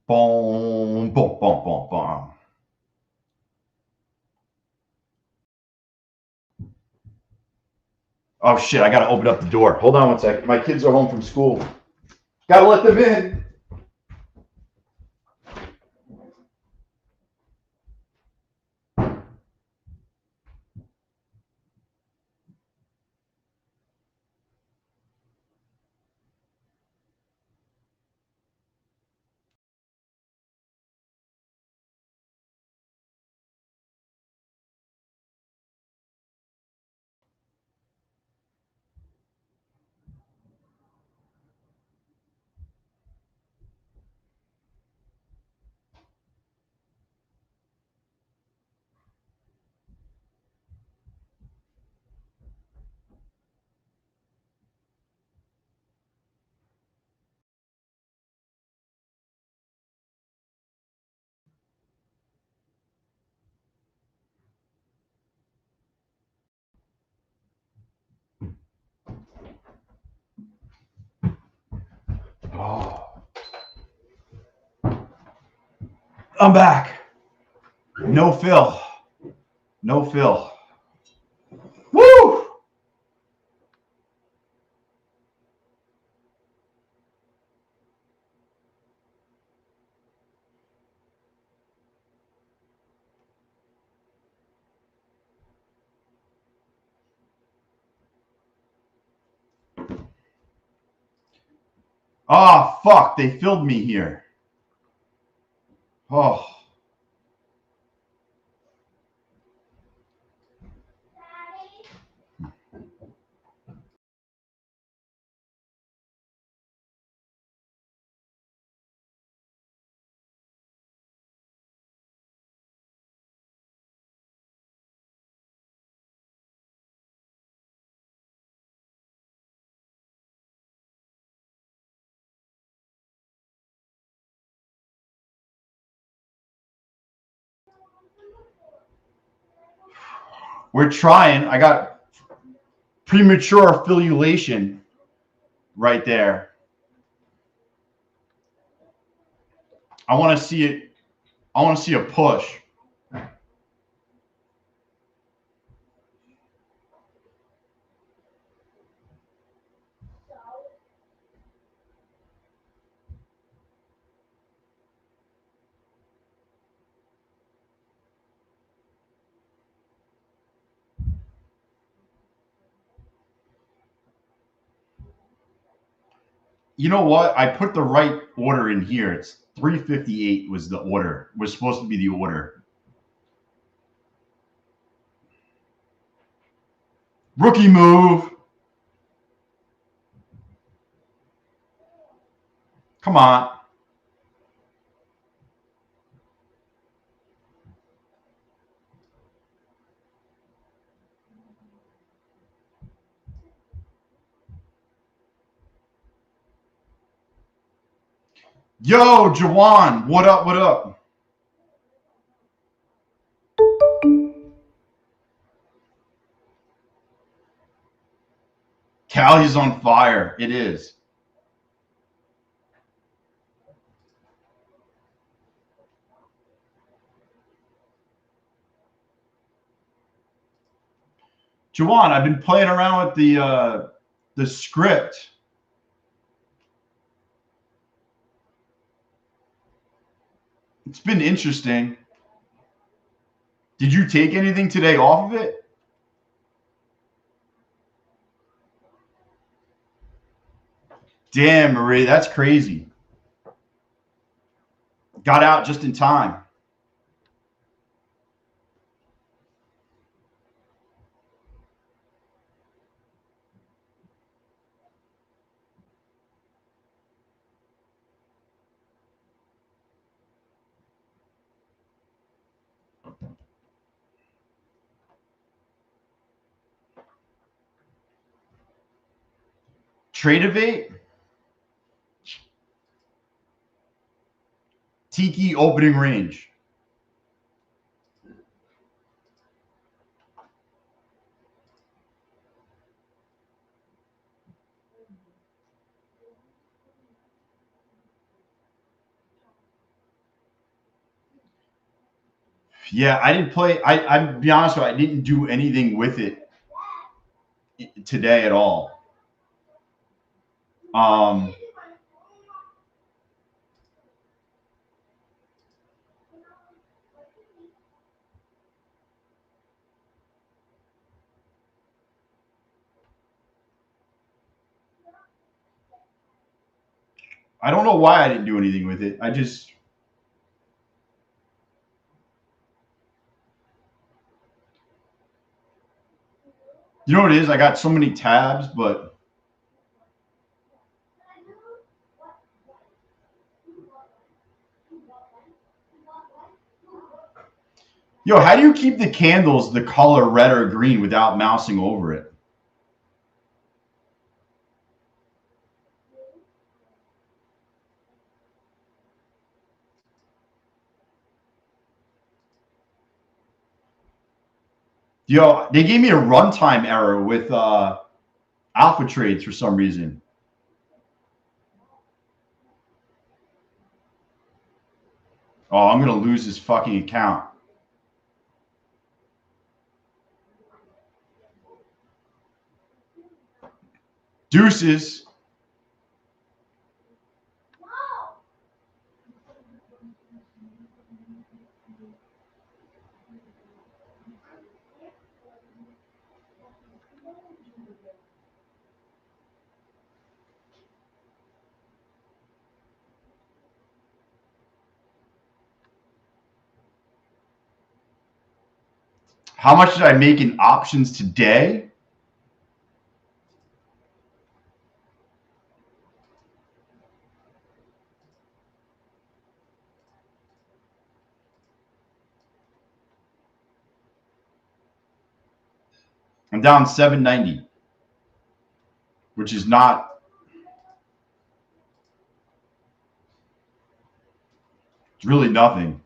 Boom, boom, boom, boom, boom. Oh shit, I gotta open up the door. Hold on one second. My kids are home from school. Gotta let them in. I'm back. No fill. No fill. Woo! Oh, fuck. They filled me here. Oh. We're trying. I got premature affiliation right there. I want to see it. I want to see a push. You know what? I put the right order in here. It's 358 was the order. Was supposed to be the order. Rookie move. Come on. Yo, Jawan, what up? What up? Cali's on fire. It is. Jawan, I've been playing around with the script. It's been interesting. Did you take anything today off of it? Damn, Marie, that's crazy. Got out just in time. Tradeovate. Tiki opening range. Yeah, I didn't play. I'm be honest with you, I didn't do anything with it today at all. I don't know why I didn't do anything with it. I just, you know what it is? I got so many tabs, but yo, how do you keep the candles the color red or green without mousing over it? Yo, they gave me a runtime error with Alpha Trades for some reason. Oh, I'm gonna lose this fucking account. Deuces. How much did I make in options today? I'm down 790, which is not. It's really nothing.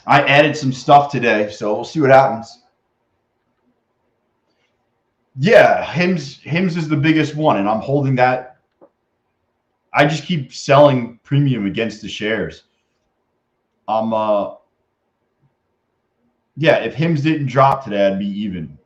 I added some stuff today, so we'll see what happens. Yeah, Hims is the biggest one, and I'm holding that. I just keep selling premium against the shares. Yeah, if Hims didn't drop today, I'd be even.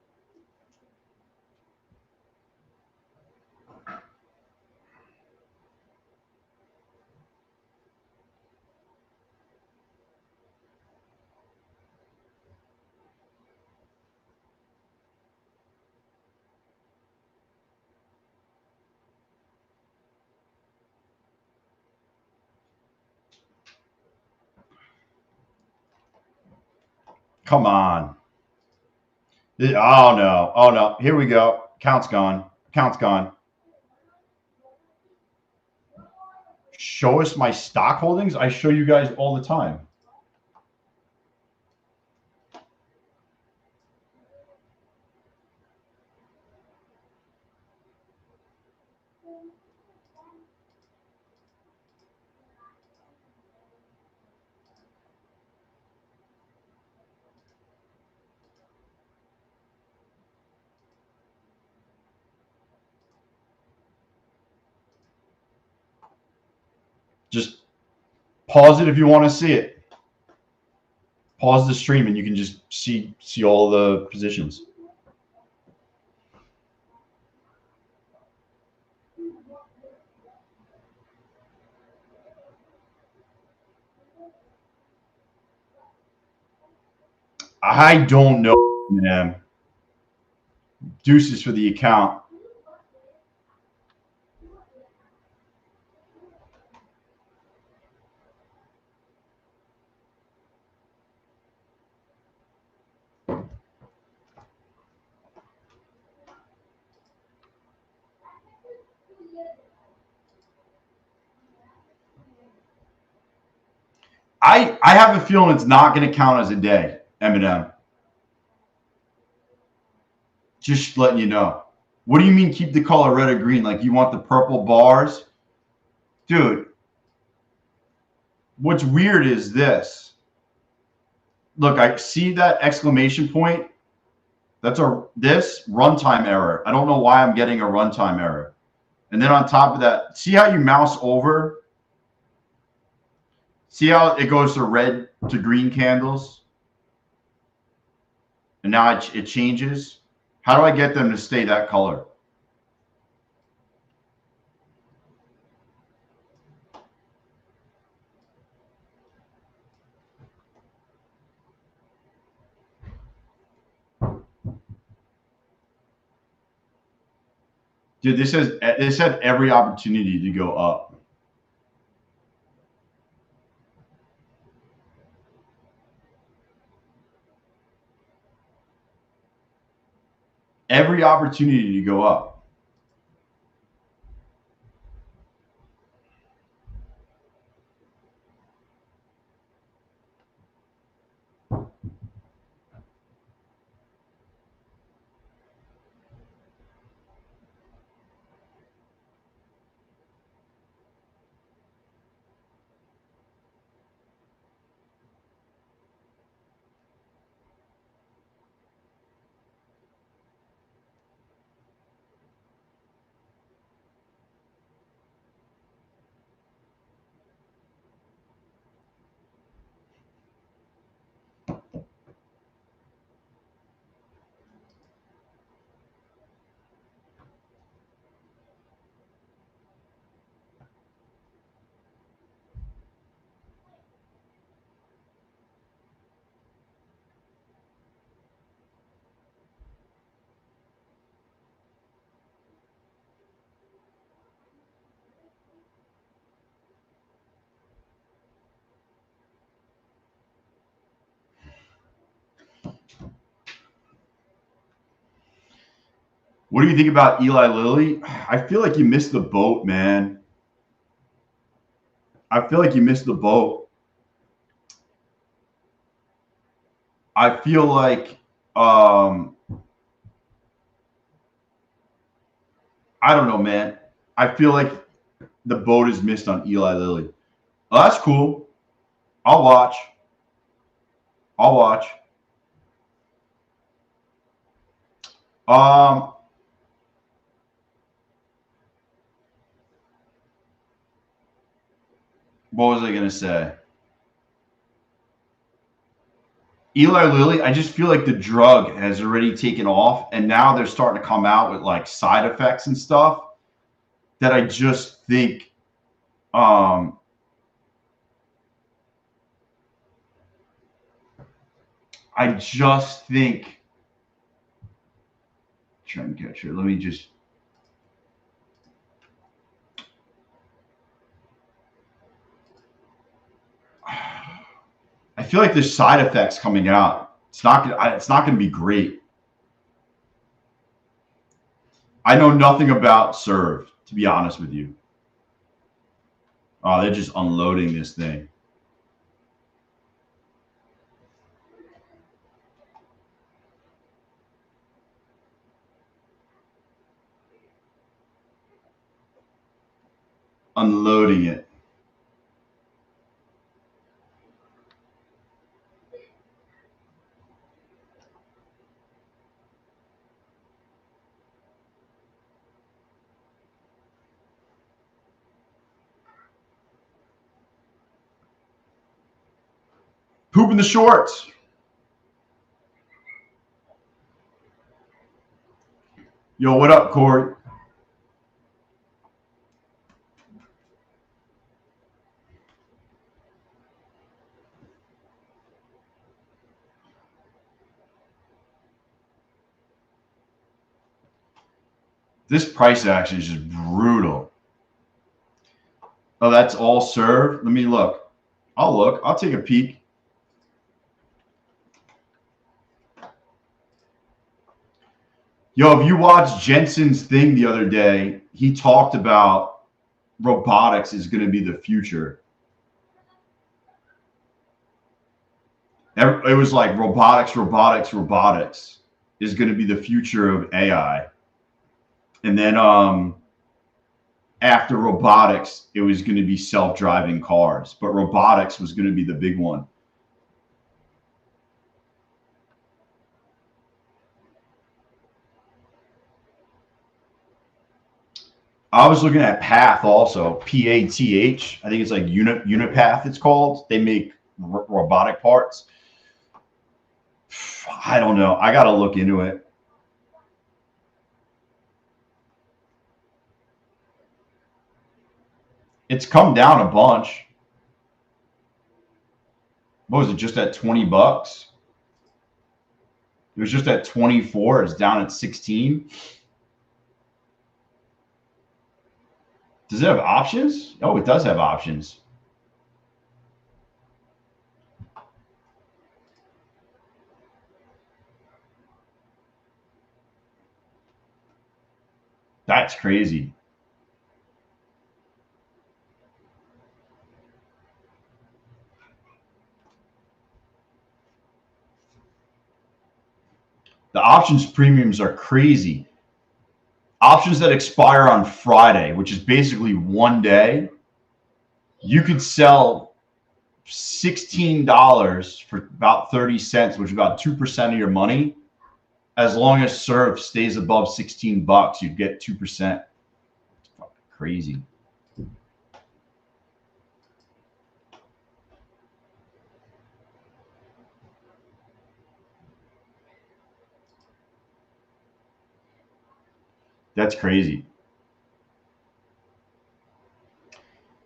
Come on. Oh no. Oh no. Here we go. Count's gone. Count's gone. Show us my stock holdings. I show you guys all the time. Just pause it if you want to see it. Pause the stream and you can just see all the positions. I don't know, man. Deuces for the account. I have a feeling it's not going to count as a day, Eminem. Just letting you know. What do you mean keep the color red or green? Like you want the purple bars? Dude, what's weird is this. Look, I see that exclamation point. That's this runtime error. I don't know why I'm getting a runtime error. And then on top of that, see how you mouse over? See how it goes to red to green candles? And now it changes? How do I get them to stay that color? Dude, this had every opportunity to go up. Every opportunity to go up. What do you think about Eli Lilly? I feel like you missed the boat, man. I feel like you missed the boat. I feel like I don't know, man. I feel like the boat is missed on Eli Lilly. Well, that's cool. I'll watch. I'll watch. What was I gonna say? Eli Lilly, I just feel like the drug has already taken off, and now they're starting to come out with like side effects and stuff that I just think I just think trying to catch her. Let me just I feel like there's side effects coming out. It's not gonna be great. I know nothing about Serve, to be honest with you. Oh, they're just unloading this thing. Unloading it. Poop in the shorts. Yo, what up, Corey? This price action is just brutal. Oh, that's all Serve? Let me look. I'll look. I'll take a peek. Yo, if you watched Jensen's thing the other day, he talked about robotics is going to be the future. It was like robotics is going to be the future of AI. And then after robotics, it was going to be self-driving cars, but robotics was going to be the big one. I was looking at Path also, P-A-T-H. I think it's like Unipath it's called. They make robotic parts. I don't know. I got to look into it. It's come down a bunch. What was it, just at 20 bucks? It was just at 24. It's down at 16. Does it have options? Oh, it does have options. That's crazy. The options premiums are crazy. Options that expire on Friday, which is basically one day, you could sell $16 for about 30 cents, which is about 2% of your money. As long as Serve stays above 16 bucks, you'd get 2%. It's fucking crazy. That's crazy.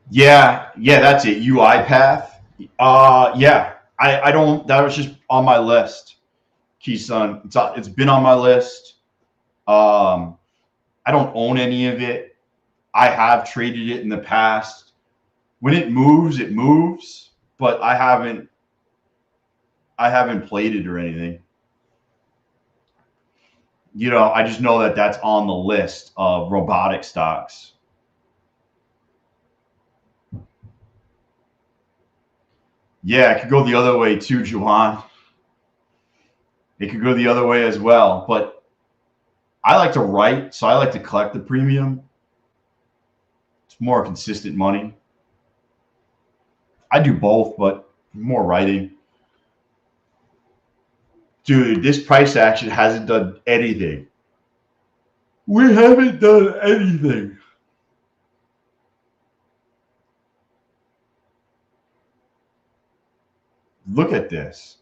Yeah, that's it. UiPath. Yeah. I don't. That was just on my list, Keysun. It's been on my list. I don't own any of it. I have traded it in the past. When it moves, but I haven't played it or anything. you know, I just know that that's on the list of robotic stocks. Yeah, it could go the other way too, Juhan. It could go the other way as well. But I like to write, so I like to collect the premium. It's more consistent money. I do both, but more writing. Dude, this price action hasn't done anything. We haven't done anything. Look at this.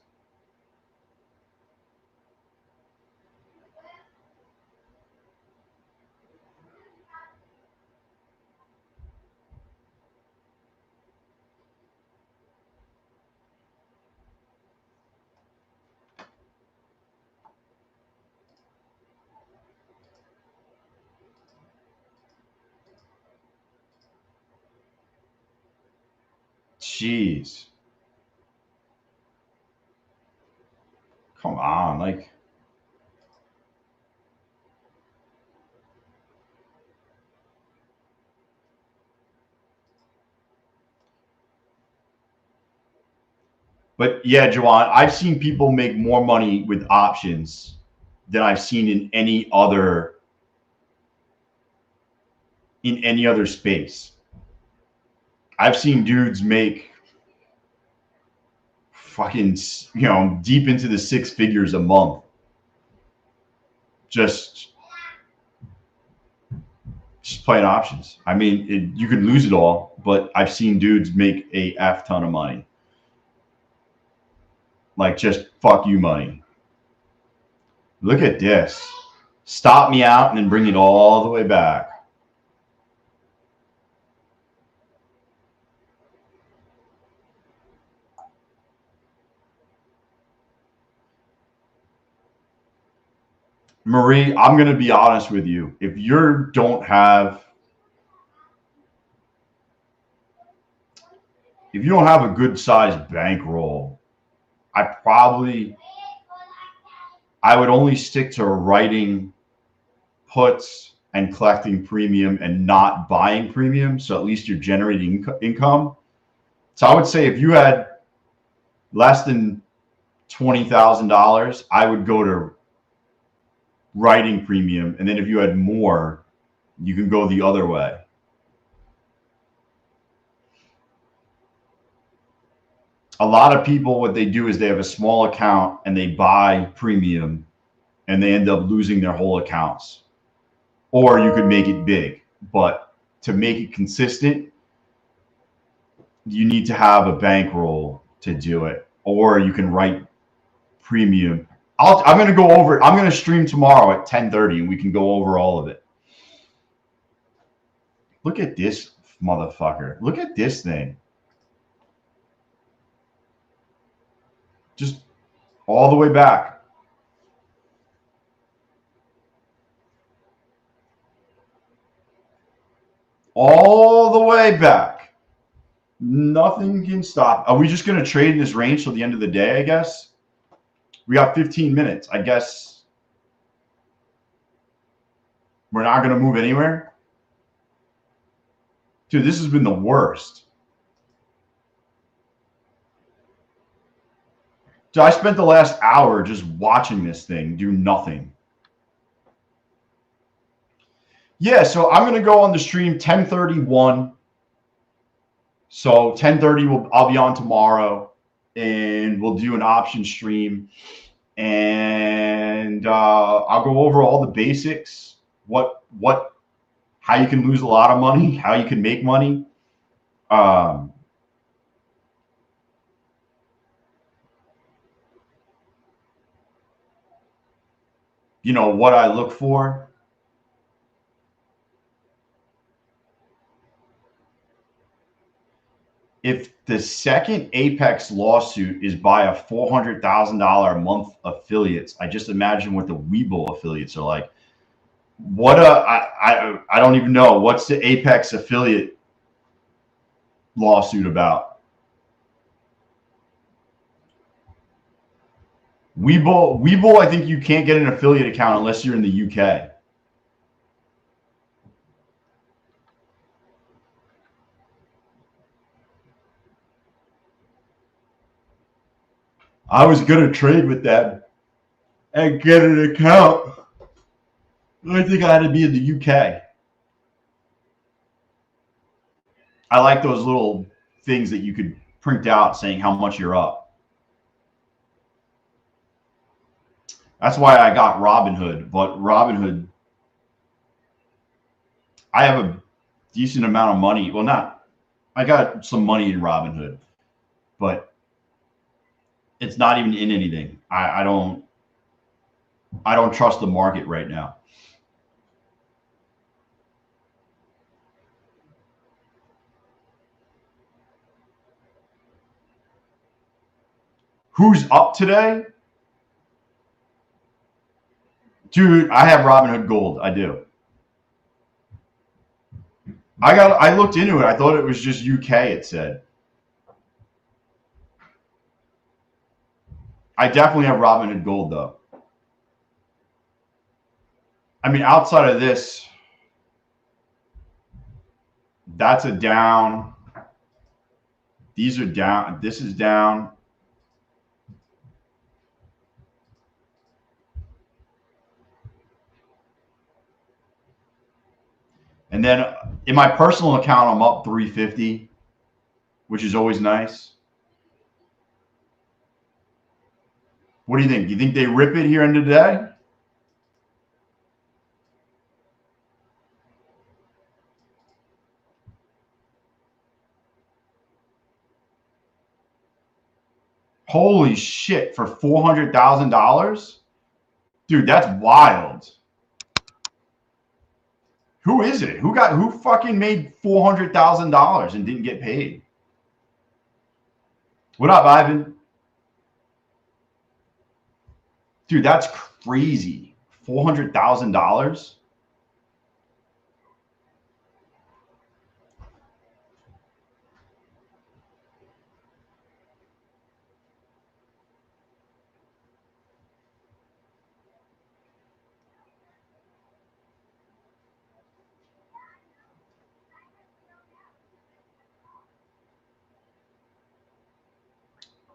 Jeez. Come on, like. But yeah, Juwan, I've seen people make more money with options than I've seen in any other space. I've seen dudes make fucking, you know, deep into the six figures a month. Just playing options. I mean, you could lose it all, but I've seen dudes make a F ton of money. Like just fuck you money. Look at this. Stop me out and then bring it all the way back. Marie, I'm going to be honest with you. If you don't have a good sized bankroll, I would only stick to writing puts and collecting premium and not buying premium. So at least you're generating income. So I would say if you had less than $20,000, I would go to writing premium. And then if you had more, you can go the other way. A lot of people, what they do is they have a small account and they buy premium and they end up losing their whole accounts. Or you could make it big, but to make it consistent, you need to have a bankroll to do it, or you can write premium. I'm going to go over. I'm going to stream tomorrow at 10:30, and we can go over all of it. Look at this motherfucker. Look at this thing. Just all the way back. All the way back. Nothing can stop. Are we just going to trade in this range till the end of the day, I guess? We got 15 minutes. I guess we're not going to move anywhere. Dude, this has been the worst. Dude, I spent the last hour just watching this thing do nothing. Yeah, so I'm going to go on the stream 10:31. So 10:30, I'll be on tomorrow, and we'll do an option stream, and I'll go over all the basics, how you can lose a lot of money, how you can make money. You know, what I look for. If the second Apex lawsuit is by a $400,000 a month affiliates, I just imagine what the Webull affiliates are like. I don't even know. What's the Apex affiliate lawsuit about? Webull, I think you can't get an affiliate account unless you're in the UK. I was going to trade with them and get an account. I think I had to be in the UK. I like those little things that you could print out saying how much you're up. That's why I got Robinhood, but Robinhood, I have a decent amount of money. Well, I got some money in Robinhood, but it's not even in anything. I don't trust the market right now. Who's up today? Dude, I have Robinhood Gold. I do. I looked into it. I thought it was just UK, it said. I definitely have Robinhood Gold though. I mean, outside of this, that's a down. These are down. This is down. And then in my personal account, I'm up 350, which is always nice. What do you think? Do you think they rip it here in the day? Holy shit, for $400,000? Dude, that's wild. Who is it? Who fucking made $400,000 and didn't get paid? What up, Ivan? Dude, that's crazy. $400,000?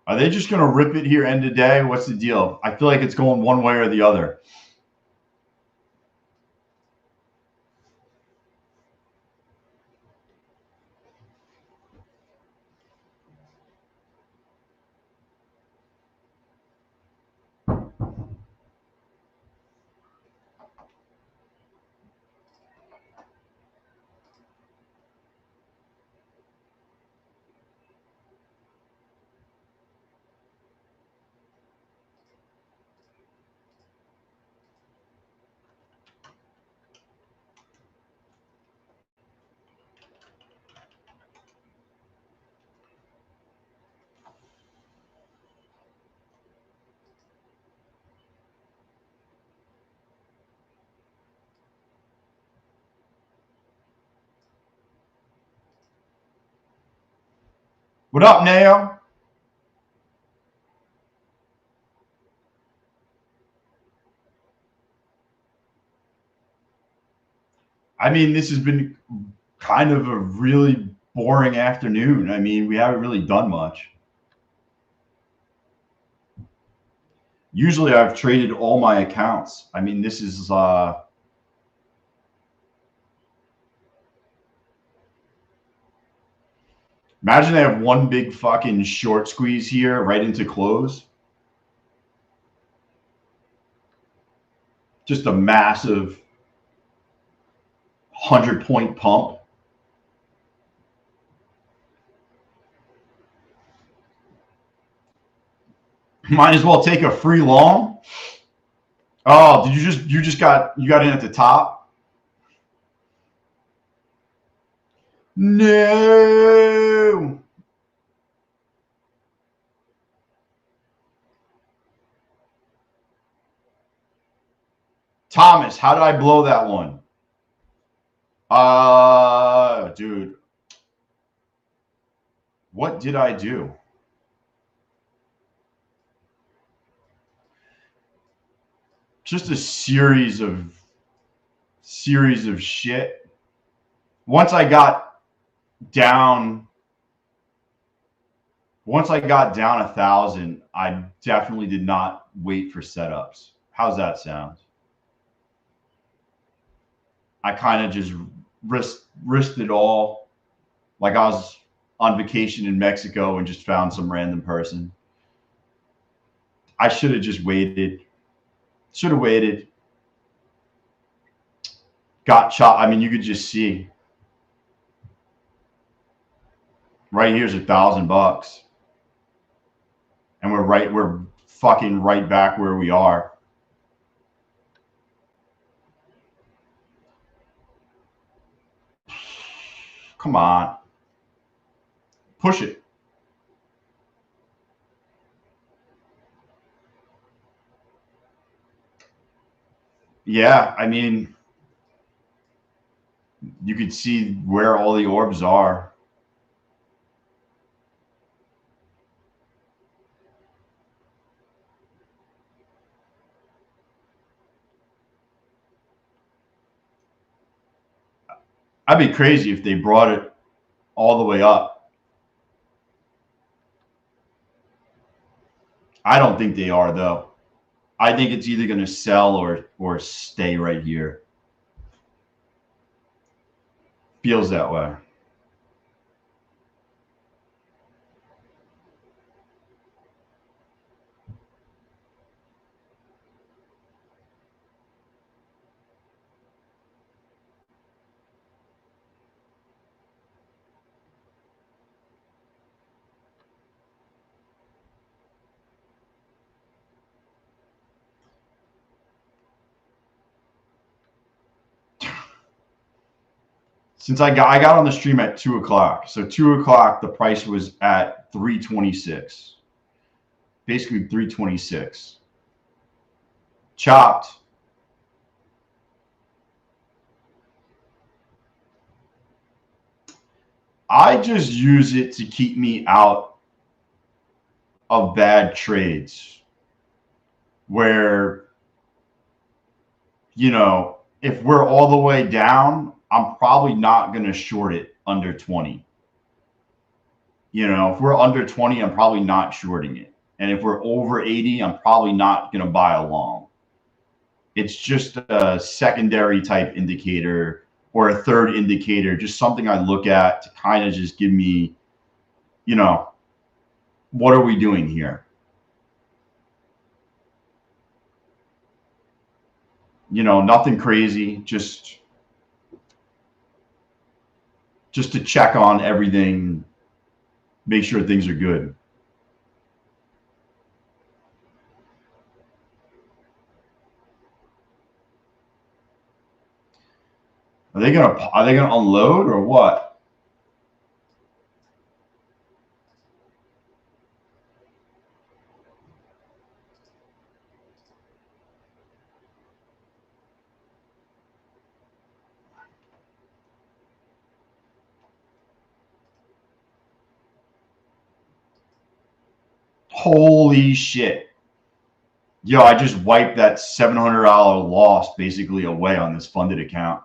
Are they just going to rip it here end of day? What's the deal? I feel like it's going one way or the other. What up, Nao? I mean, this has been kind of a really boring afternoon. I mean, we haven't really done much. Usually I've traded all my accounts. I mean, this is imagine I have one big fucking short squeeze here right into close. Just a massive 100-point pump. Might as well take a free long. Oh, did you got in at the top? No. Thomas, how did I blow that one? Dude. What did I do? just a series of shit. Once I got down 1,000, I definitely did not wait for setups. How's that sound? I kind of just risked it all, like I was on vacation in Mexico and just found some random person. I should have just waited. Should have waited. Got chopped. I mean, you could just see. Right here's $1,000. And we're fucking right back where we are. Come on. Push it. Yeah, I mean, you could see where all the orbs are. I'd be crazy if they brought it all the way up. I don't think they are, though. I think it's either going to sell or stay right here. Feels that way. Since I got on the stream at 2 o'clock. So 2 o'clock, the price was at 326. Basically 326. Chopped. I just use it to keep me out of bad trades where, you know, if we're all the way down, I'm probably not going to short it under 20. You know, if we're under 20, I'm probably not shorting it. And if we're over 80, I'm probably not going to buy a long. It's just a secondary type indicator or a third indicator, just something I look at to kind of just give me, you know, what are we doing here? You know, nothing crazy, just to check on everything, make sure things are good. Are they gonna unload or what? Holy shit. Yo, I just wiped that $700 loss basically away on this funded account.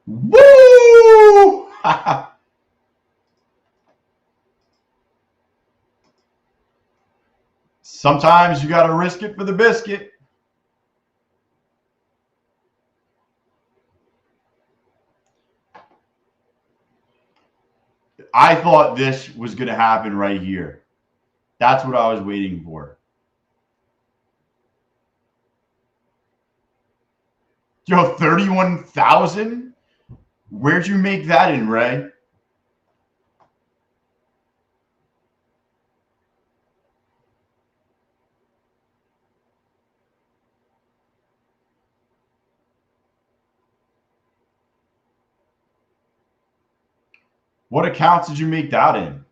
Woo! Sometimes you got to risk it for the biscuit. I thought this was going to happen right here. That's what I was waiting for. Yo, 31,000? Where'd you make that in, Ray? What accounts did you make that in?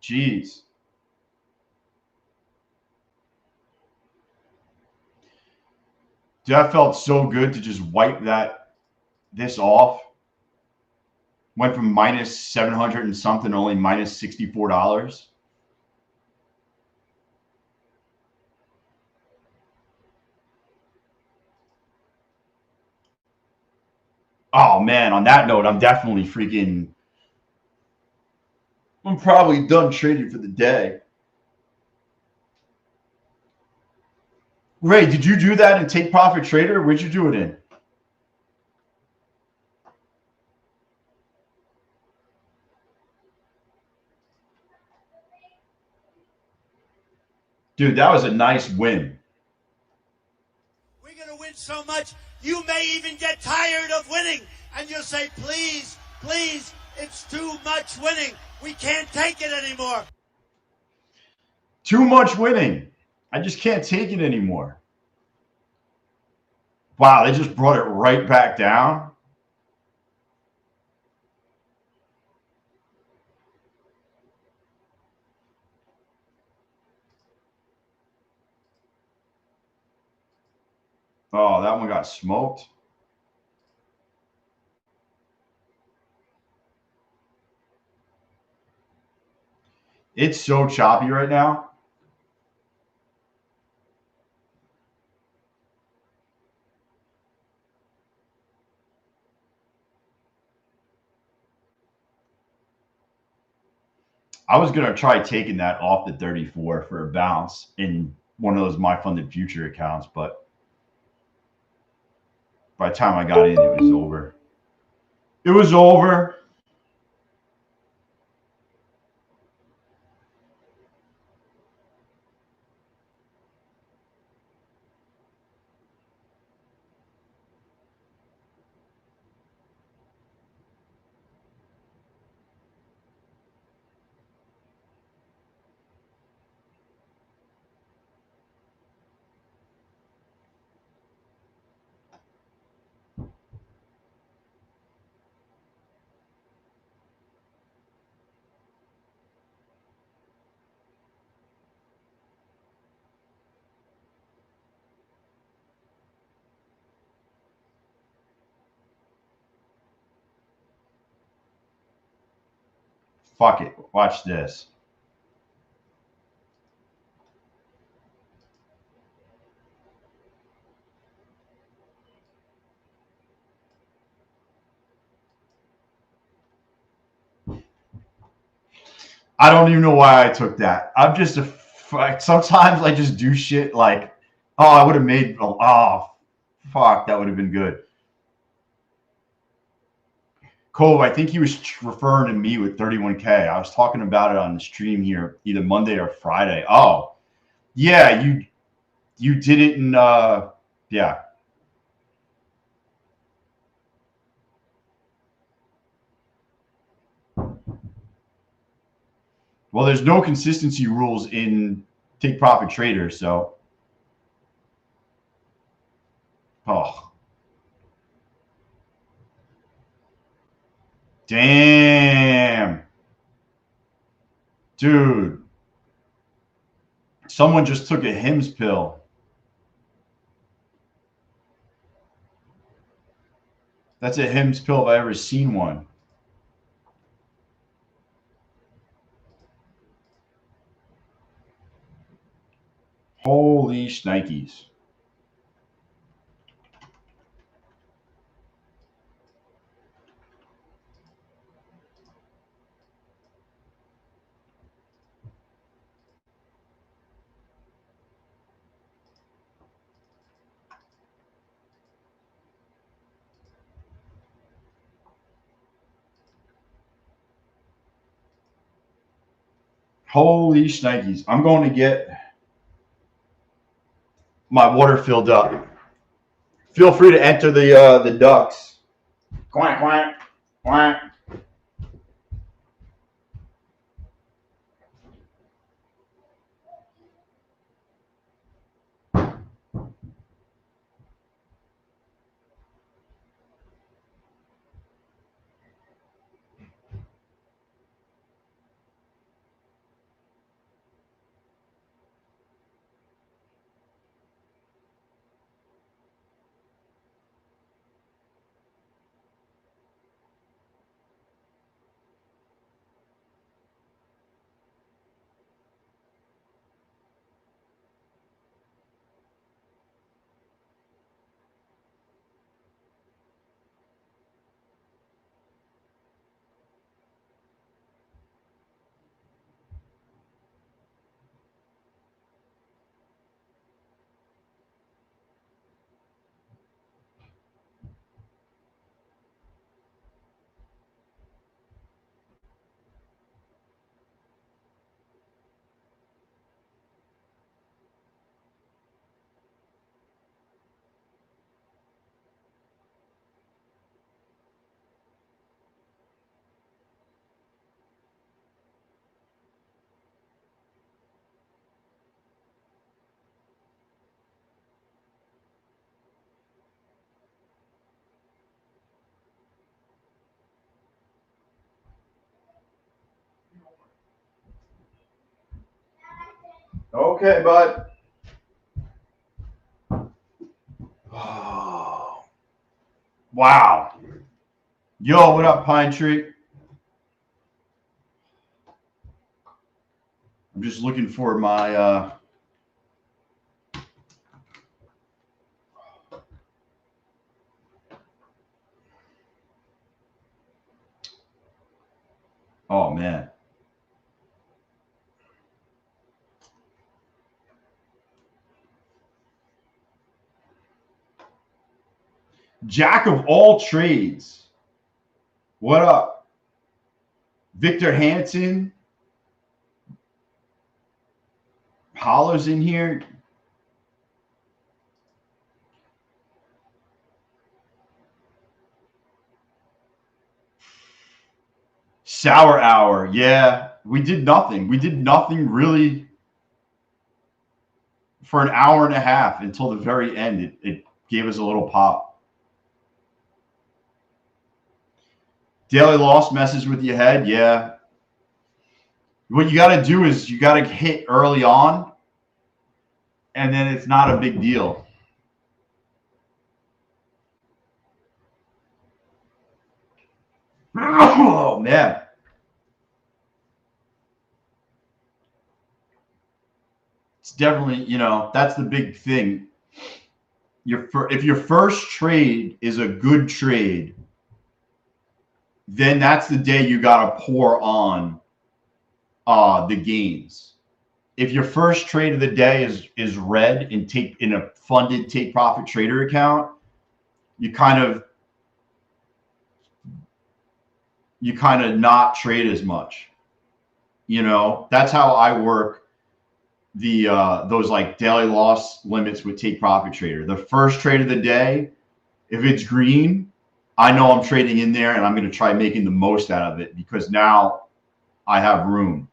Jeez. Dude, that felt so good to just wipe this off. Went from minus 700 and something, only minus $64. Oh man, on that note, I'm probably done trading for the day. Ray, did you do that in Take Profit Trader? Where'd you do it in? Dude, that was a nice win.
We're going to win so much, you may even get tired of winning. And you'll say, please, please, it's too much winning. We can't take it anymore.
Too much winning. I just can't take it anymore. Wow, they just brought it right back down. Oh, that one got smoked. It's so choppy right now. I was going to try taking that off the 34 for a bounce in one of those My Funded Future accounts, but by the time I got in, it was over. It was over. Fuck it. Watch this. I don't even know why I took that. I'm just sometimes I just do shit like, oh, I would have made, oh, fuck, that would have been good. Cove, I think he was referring to me with 31K. I was talking about it on the stream here, either Monday or Friday. Oh, yeah, you did it in, yeah. Well, there's no consistency rules in Take Profit Trader, so. Oh. Damn. Dude. Someone just took a Hims pill. That's a Hims pill if I ever seen one. Holy shnikes. Holy shnikes. I'm going to get my water filled up. Feel free to enter the ducks. Quack, quack, quack. Okay, bud. Oh, wow. Yo, what up, Pine Tree? I'm just looking for my oh man. Jack of all trades. What up? Victor Hansen. Hollow's in here. Sour Hour. Yeah. We did nothing. We did nothing really for an hour and a half until the very end. It gave us a little pop. Daily loss messes with your head. Yeah. What you got to do is you got to hit early on, and then it's not a big deal. Oh, man. It's definitely, that's the big thing. If your first trade is a good trade, then that's the day you got to pour on the gains. If your first trade of the day is red and take in a funded take profit trader account, you kind of not trade as much. That's how I work the those like daily loss limits with take profit trader. The first trade of the day, if it's green, I know I'm trading in there and I'm going to try making the most out of it because now I have room.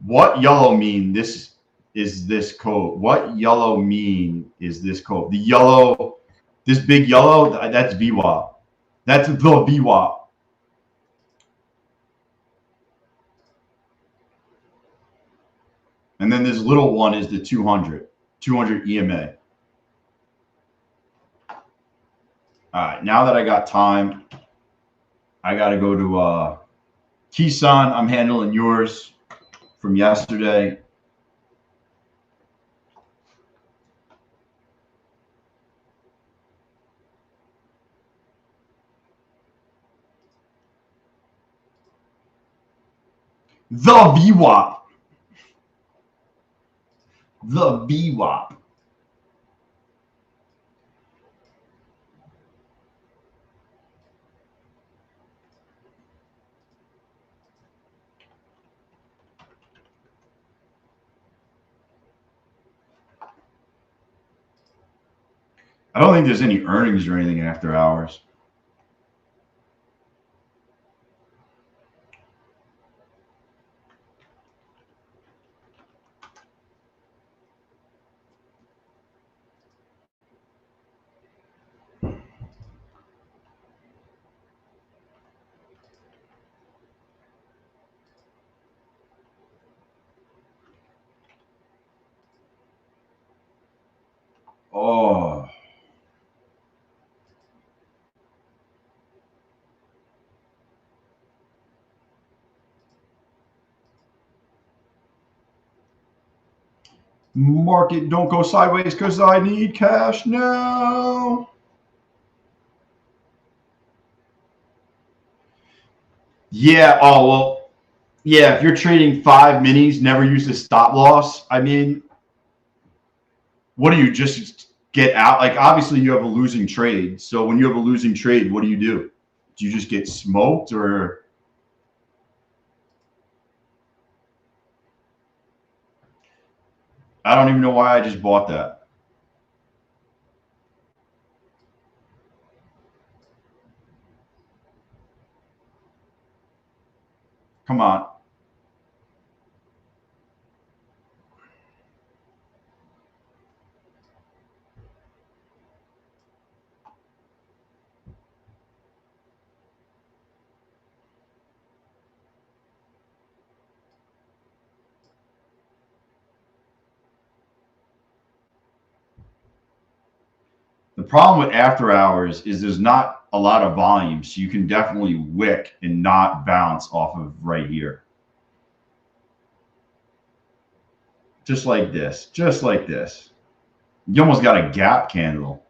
What yellow mean this is this code? What yellow mean is this code? The yellow, this big yellow, that's VWAP. That's the VWAP. And then this little one is the 200 EMA. All right, now that I got time, I got to go to Kisan. I'm handling yours from yesterday. The VWAP. The VWAP. I don't think there's any earnings or anything after hours. Oh. Market don't go sideways because I need cash now. Yeah. Oh, well, yeah. If you're trading 5 minis, never use the stop loss. I mean, what do you just get out? Like, obviously, you have a losing trade. So when you have a losing trade, what do? Do you just get smoked or? I don't even know why I just bought that. Come on. problem with after hours is there's not a lot of volume, so you can definitely wick and not bounce off of right here. Just like this. Just like this. You almost got a gap candle.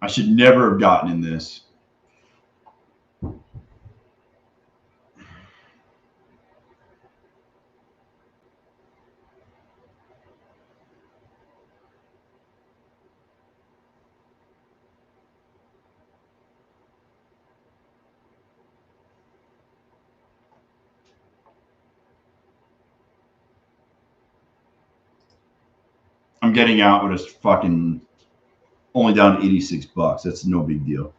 I should never have gotten in this. I'm getting out with a fucking only down to 86 bucks. That's no big deal.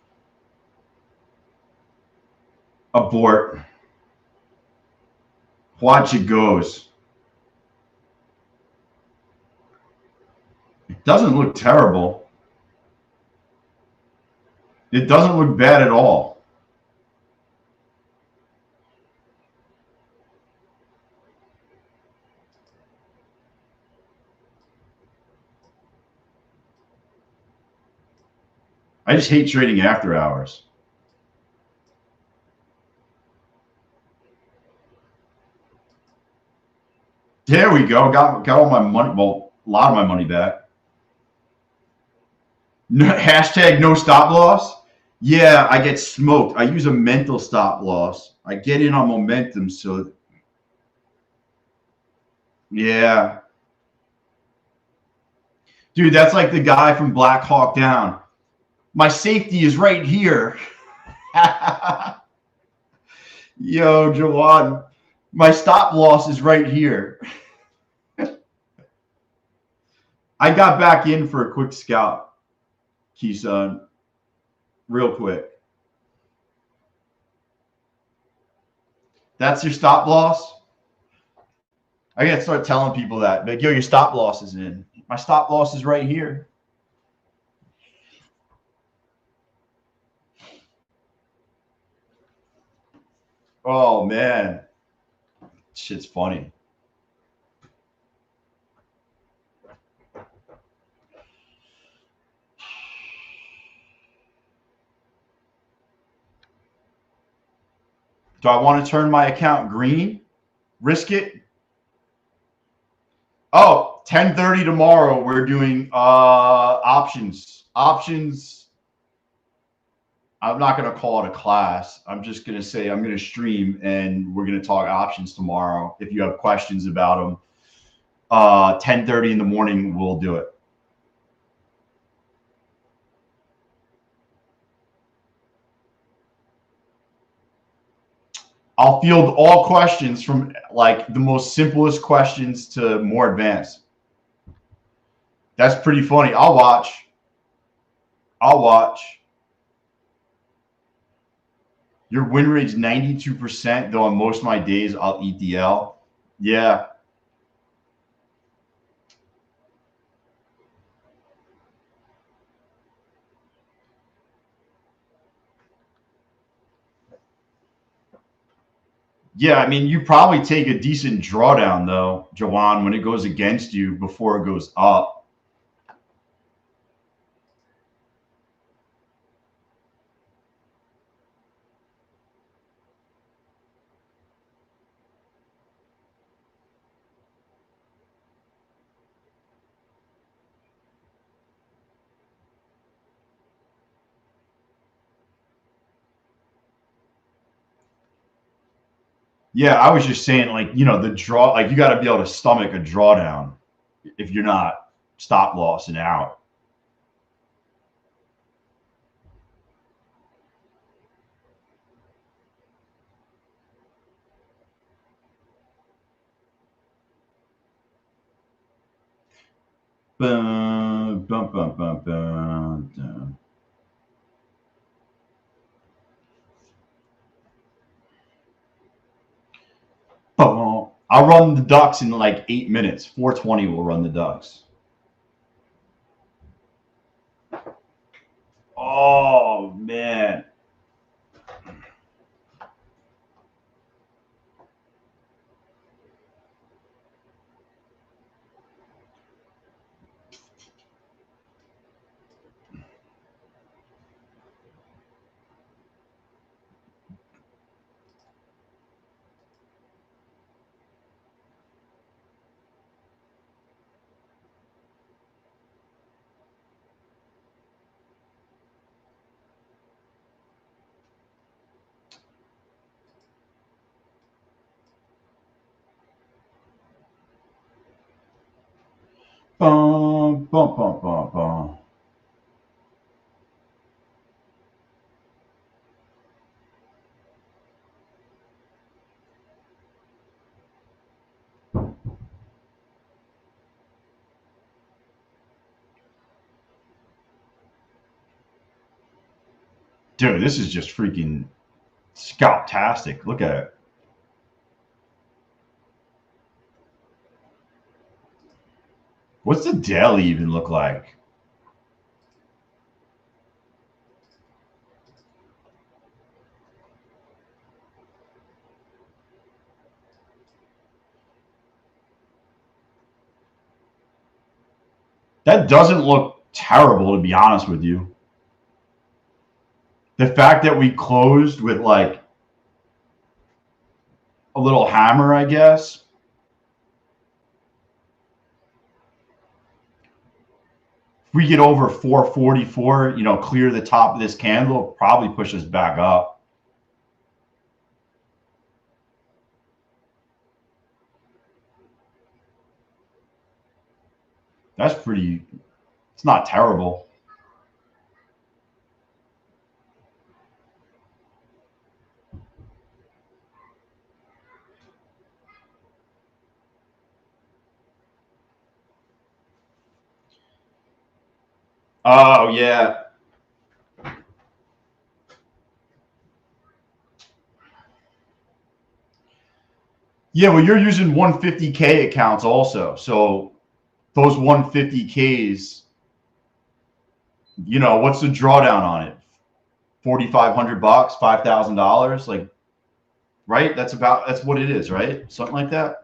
Abort. Watch it goes. It doesn't look terrible. It doesn't look bad at all. I just hate trading after hours. There we go. Got all my money. Well, a lot of my money back. No, hashtag no stop loss. Yeah, I get smoked. I use a mental stop loss. I get in on momentum. So, yeah. Dude, that's like the guy from Black Hawk Down. My safety is right here. Yo, Jawan, my stop loss is right here. I got back in for a quick scalp, Keyson, real quick. That's your stop loss? I gotta start telling people that. Like, yo, your stop loss is in. My stop loss is right here. Oh, man. Shit's funny. Do I want to turn my account green? Risk it? Oh, 10:30 tomorrow. We're doing options. Options. I'm not going to call it a class. I'm just going to say I'm going to stream and we're going to talk options tomorrow. If you have questions about them, 10:30 in the morning, we'll do it. I'll field all questions from like the most simplest questions to more advanced. That's pretty funny. I'll watch. I'll watch. Your win rate's 92%, though on most of my days I'll eat the L. Yeah. Yeah, I mean, you probably take a decent drawdown, though, Jawan, when it goes against you before it goes up. Yeah, I was just saying, like, you know, the draw, like, you got to be able to stomach a drawdown if you're not stop loss and out. Bum, bum, bum, bum, bum. I'll run the ducks in like 8 minutes. 420 will run the ducks. Oh, man. Bum, bum, bum, bum, bum. Dude, this is just freaking scalp-tastic. Look at it. What's the daily even look like? That doesn't look terrible, to be honest with you. The fact that we closed with like a little hammer, I guess. If we get over 444, you know, clear the top of this candle, probably push us back up. That's pretty, it's not terrible. Oh, yeah. Yeah, well, you're using 150K accounts also. So those 150Ks, you know, what's the drawdown on it? $4,500, $5,000, like, right? That's what it is, right? Something like that.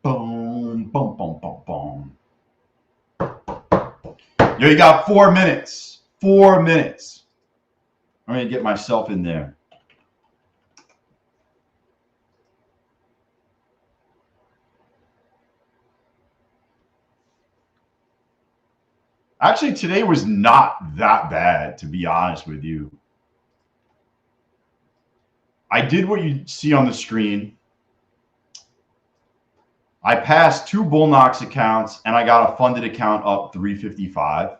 Boom, boom, boom, boom, boom. Yo, you got 4 minutes. 4 minutes. I'm gonna get myself in there. Actually, today was not that bad, to be honest with you. I did what you see on the screen. I passed 2 Bullnox accounts, and I got a funded account up 355.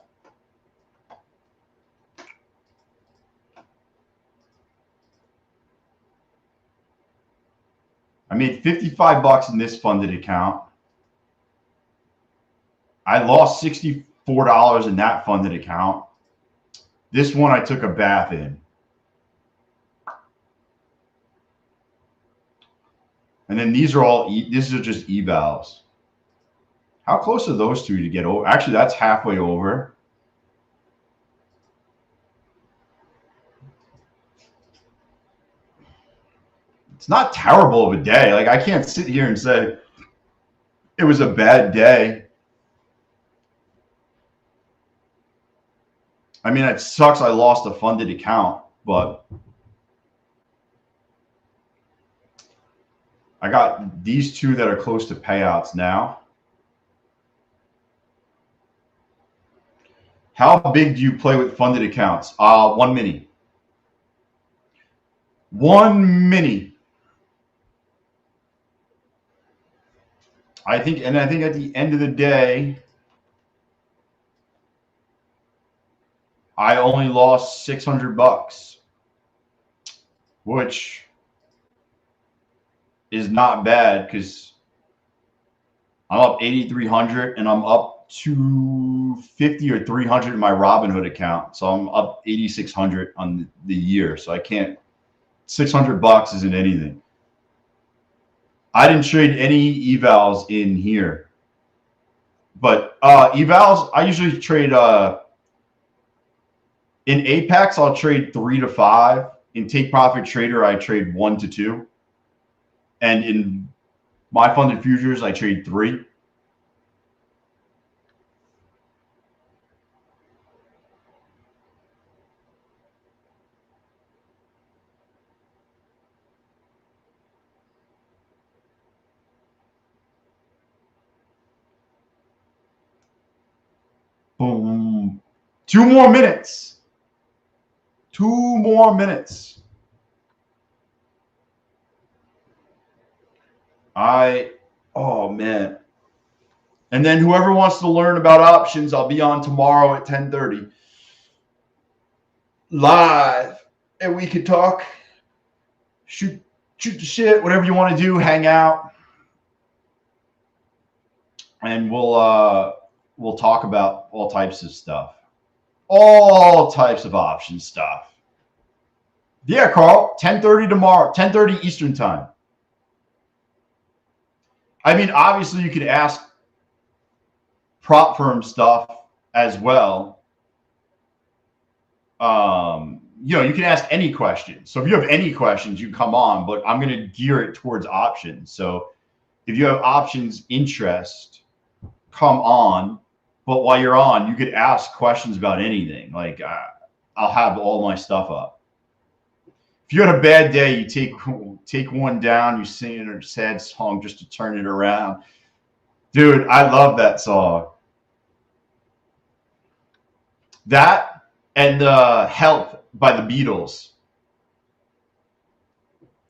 I made 55 bucks in this funded account. I lost $64 in that funded account. This one I took a bath in. And then these are all, these are just evals. How close are those two to get over? Actually, that's halfway over. It's not terrible of a day. Like, I can't sit here and say it was a bad day. I mean, it sucks I lost a funded account, but I got these 2 that are close to payouts now. How big do you play with funded accounts? 1 mini. 1 mini. I think at the end of the day, I only lost $600, which is not bad because I'm up 8,300 and I'm up 250 or 300 in my Robinhood account. So I'm up 8,600 on the year. So I can't, $600 isn't anything. I didn't trade any evals in here, but evals, I usually trade, in Apex, I'll trade 3 to 5. In Take Profit Trader, I trade 1 to 2. And in my funded futures, I trade 3. Boom. 2 more minutes. 2 more minutes. Oh man. And then whoever wants to learn about options, I'll be on tomorrow at 10:30 live, and we could talk, shoot the shit, whatever you want to do, hang out, and we'll talk about all types of stuff, all types of option stuff. Yeah, Carl, 10:30 tomorrow, 10:30 Eastern time. I mean, obviously you could ask prop firm stuff as well. You can ask any questions. So if you have any questions, you come on, but I'm going to gear it towards options. So if you have options interest, come on. But while you're on, you could ask questions about anything. Like I'll have all my stuff up. If you had a bad day, you take one down, you sing a sad song just to turn it around. Dude, I love that song. That and Help by the Beatles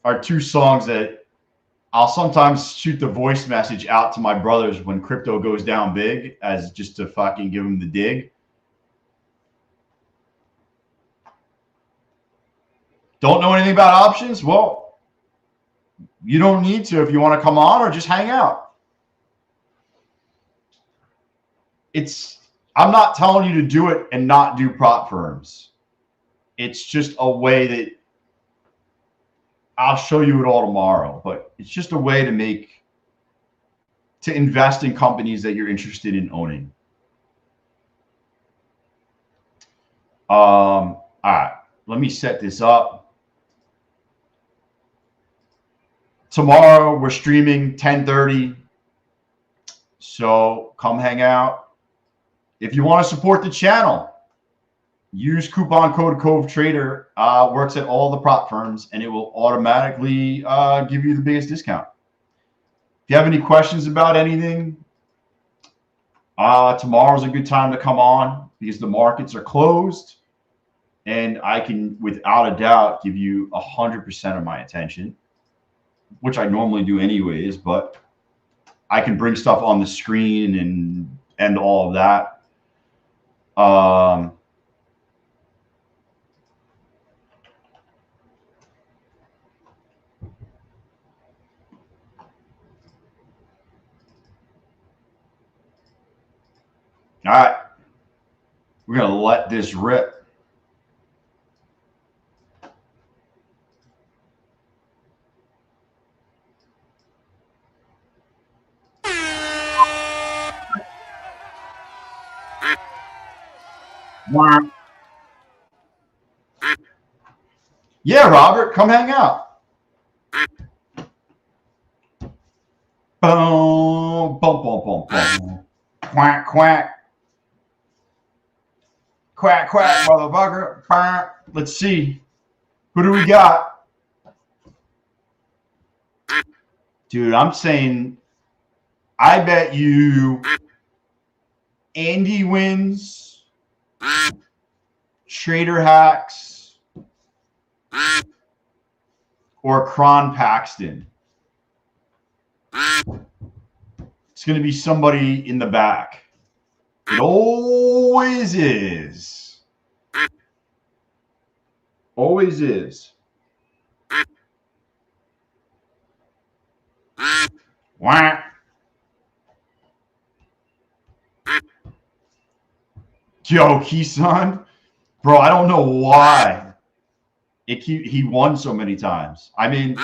are 2 songs that I'll sometimes shoot the voice message out to my brothers when crypto goes down big, as just to fucking give them the dig. Don't know anything about options? Well, you don't need to if you want to come on or just hang out. I'm not telling you to do it and not do prop firms. It's just a way that I'll show you it all tomorrow, but it's just a way to invest in companies that you're interested in owning. All right, let me set this up. Tomorrow we're streaming 10:30, so come hang out. If you want to support the channel, use coupon code CoveTrader. Works at all the prop firms, and it will automatically give you the biggest discount. If you have any questions about anything, tomorrow's a good time to come on because the markets are closed, and I can, without a doubt, give you 100% of my attention, which I normally do anyways, but I can bring stuff on the screen and all of that. All right, we're going to let this rip. Yeah, Robert, come hang out. Boom, boom, boom, boom, boom. Quack, quack. Quack, quack, motherfucker. Let's see. Who do we got? Dude, I'm saying I bet you Andy wins, Trader Hacks, or Kron Paxton. It's going to be somebody in the back. It always is. Always is. Wah. Yo, Keeson. Bro, I don't know why he won so many times. I mean,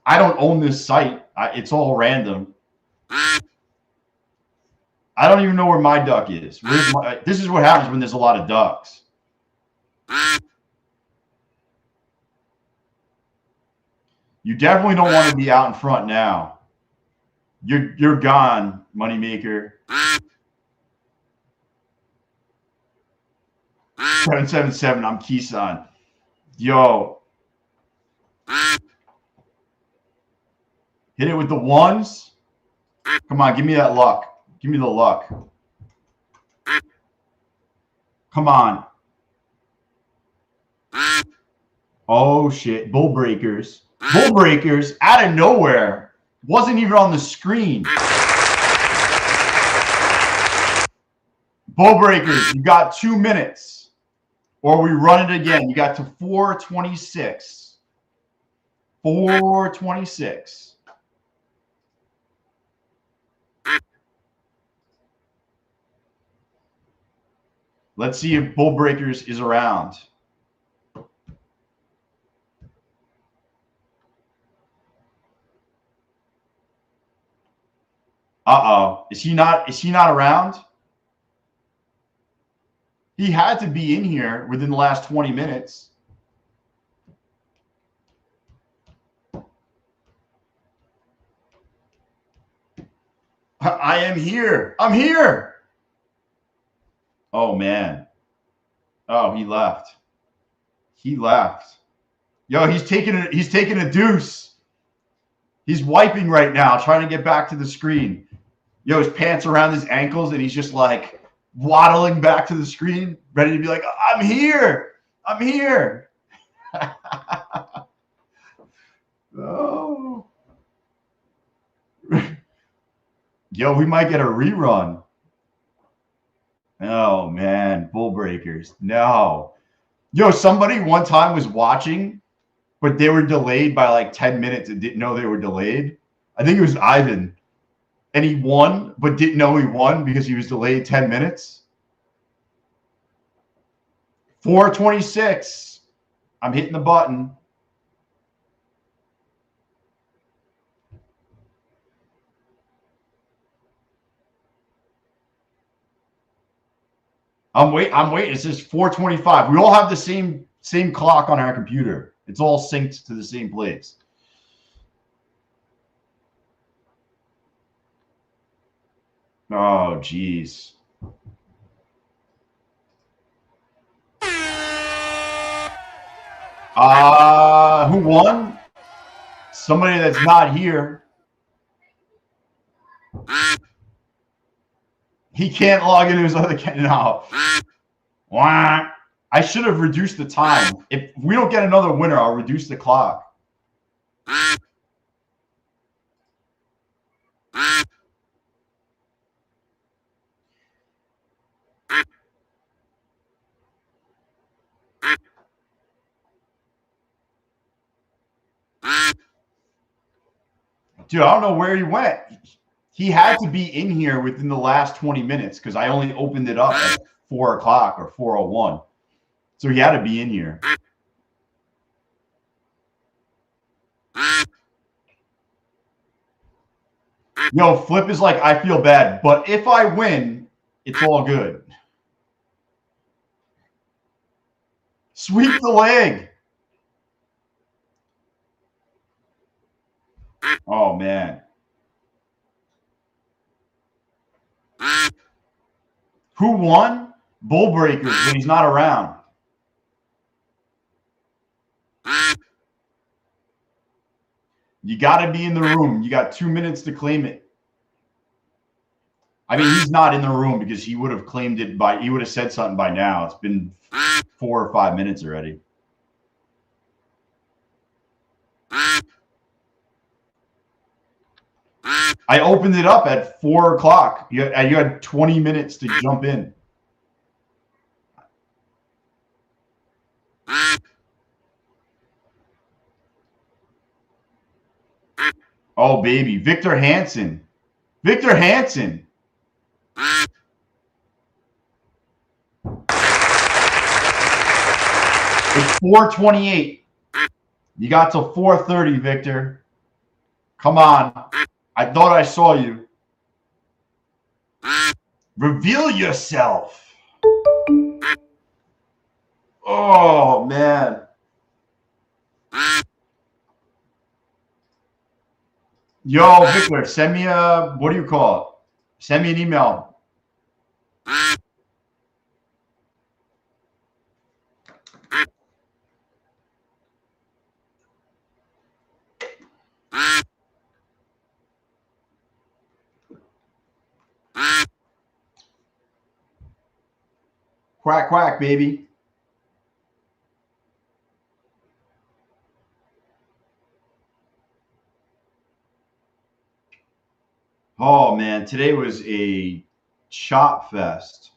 I don't own this site. It's all random. I don't even know where my duck is. This is what happens when there's a lot of ducks. You definitely don't want to be out in front now. You're gone, moneymaker. 777. I'm Keeson. Yo. Hit it with the ones. Come on, give me that luck. Give me the luck. Come on. Oh, shit. Bull breakers. Bull breakers out of nowhere. Wasn't even on the screen. Bull breakers, you got 2 minutes. Or we run it again. You got to 426. 426. Let's see if Bull Breakers is around. Uh-oh. Is he not around? He had to be in here within the last 20 minutes. I am here. I'm here. Oh, man. Oh, he left. He left. Yo, he's taking a deuce. He's wiping right now, trying to get back to the screen. Yo, his pants around his ankles, and he's just like waddling back to the screen, ready to be like, I'm here. I'm here. Oh. Yo, we might get a rerun. Oh, man. Bull breakers. No. Yo, somebody one time was watching, but they were delayed by like 10 minutes and didn't know they were delayed. I think it was Ivan. And he won, but didn't know he won because he was delayed 10 minutes. 426. I'm hitting the button. I'm waiting. It says 425. We all have the same clock on our computer. It's all synced to the same place. Oh, geez. Who won? Somebody that's not here. He can't log into his other account now. Wah. I should have reduced the time. If we don't get another winner, I'll reduce the clock. Dude, I don't know where he went. He had to be in here within the last 20 minutes because I only opened it up at 4 o'clock or 4:01. So he had to be in here. Yo, Flip is like, I feel bad, but if I win, it's all good. Sweep the leg. Oh, man. Who won? Bull breakers when he's not around. You got to be in the room. You got 2 minutes to claim it. I mean, he's not in the room because he would have claimed it he would have said something by now. It's been 4 or 5 minutes already. I opened it up at 4 o'clock. You had 20 minutes to jump in. Oh, baby. Victor Hansen. Victor Hansen. It's 4:28. You got till 4:30, Victor. Come on. I thought I saw you. Reveal yourself. Oh, man. Yo, Victor, send me a, what do you call it? Send me an email. Quack, quack, baby. Oh, man, today was a shot fest.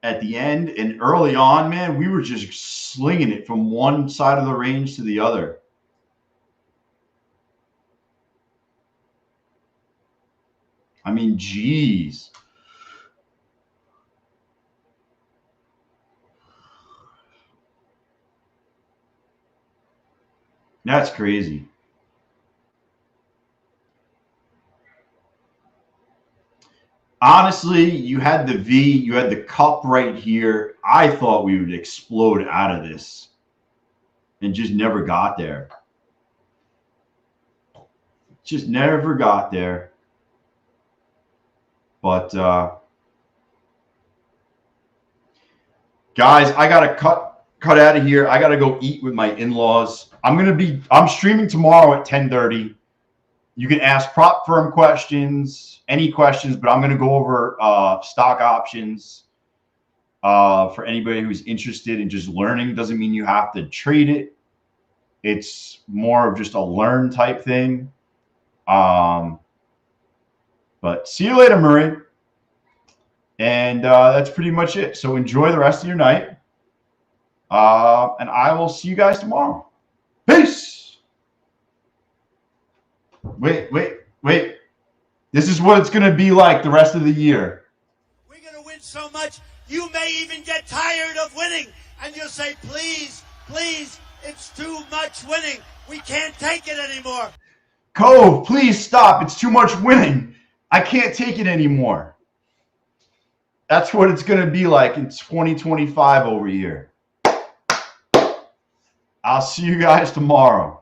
At the end and early on, man, we were just slinging it from one side of the range to the other. I mean, geez. That's crazy. Honestly, you had the V, you had the cup right here. I thought we would explode out of this and just never got there. Just never got there. But guys, I gotta cut out of here. I gotta go eat with my in-laws. I'm streaming tomorrow at 10:30. You can ask prop firm questions, any questions, but I'm gonna go over stock options for anybody who's interested in just learning. Doesn't mean you have to trade it. It's more of just a learn type thing. But see you later, Murray. And that's pretty much it. So enjoy the rest of your night. And I will see you guys tomorrow. Peace. Wait. This is what it's going to be like the rest of the year.
We're going to win so much, you may even get tired of winning. And you'll say, please, it's too much winning. We can't take it anymore.
Cove, please stop. It's too much winning. I can't take it anymore. That's what it's going to be like in 2025 over here. I'll see you guys tomorrow.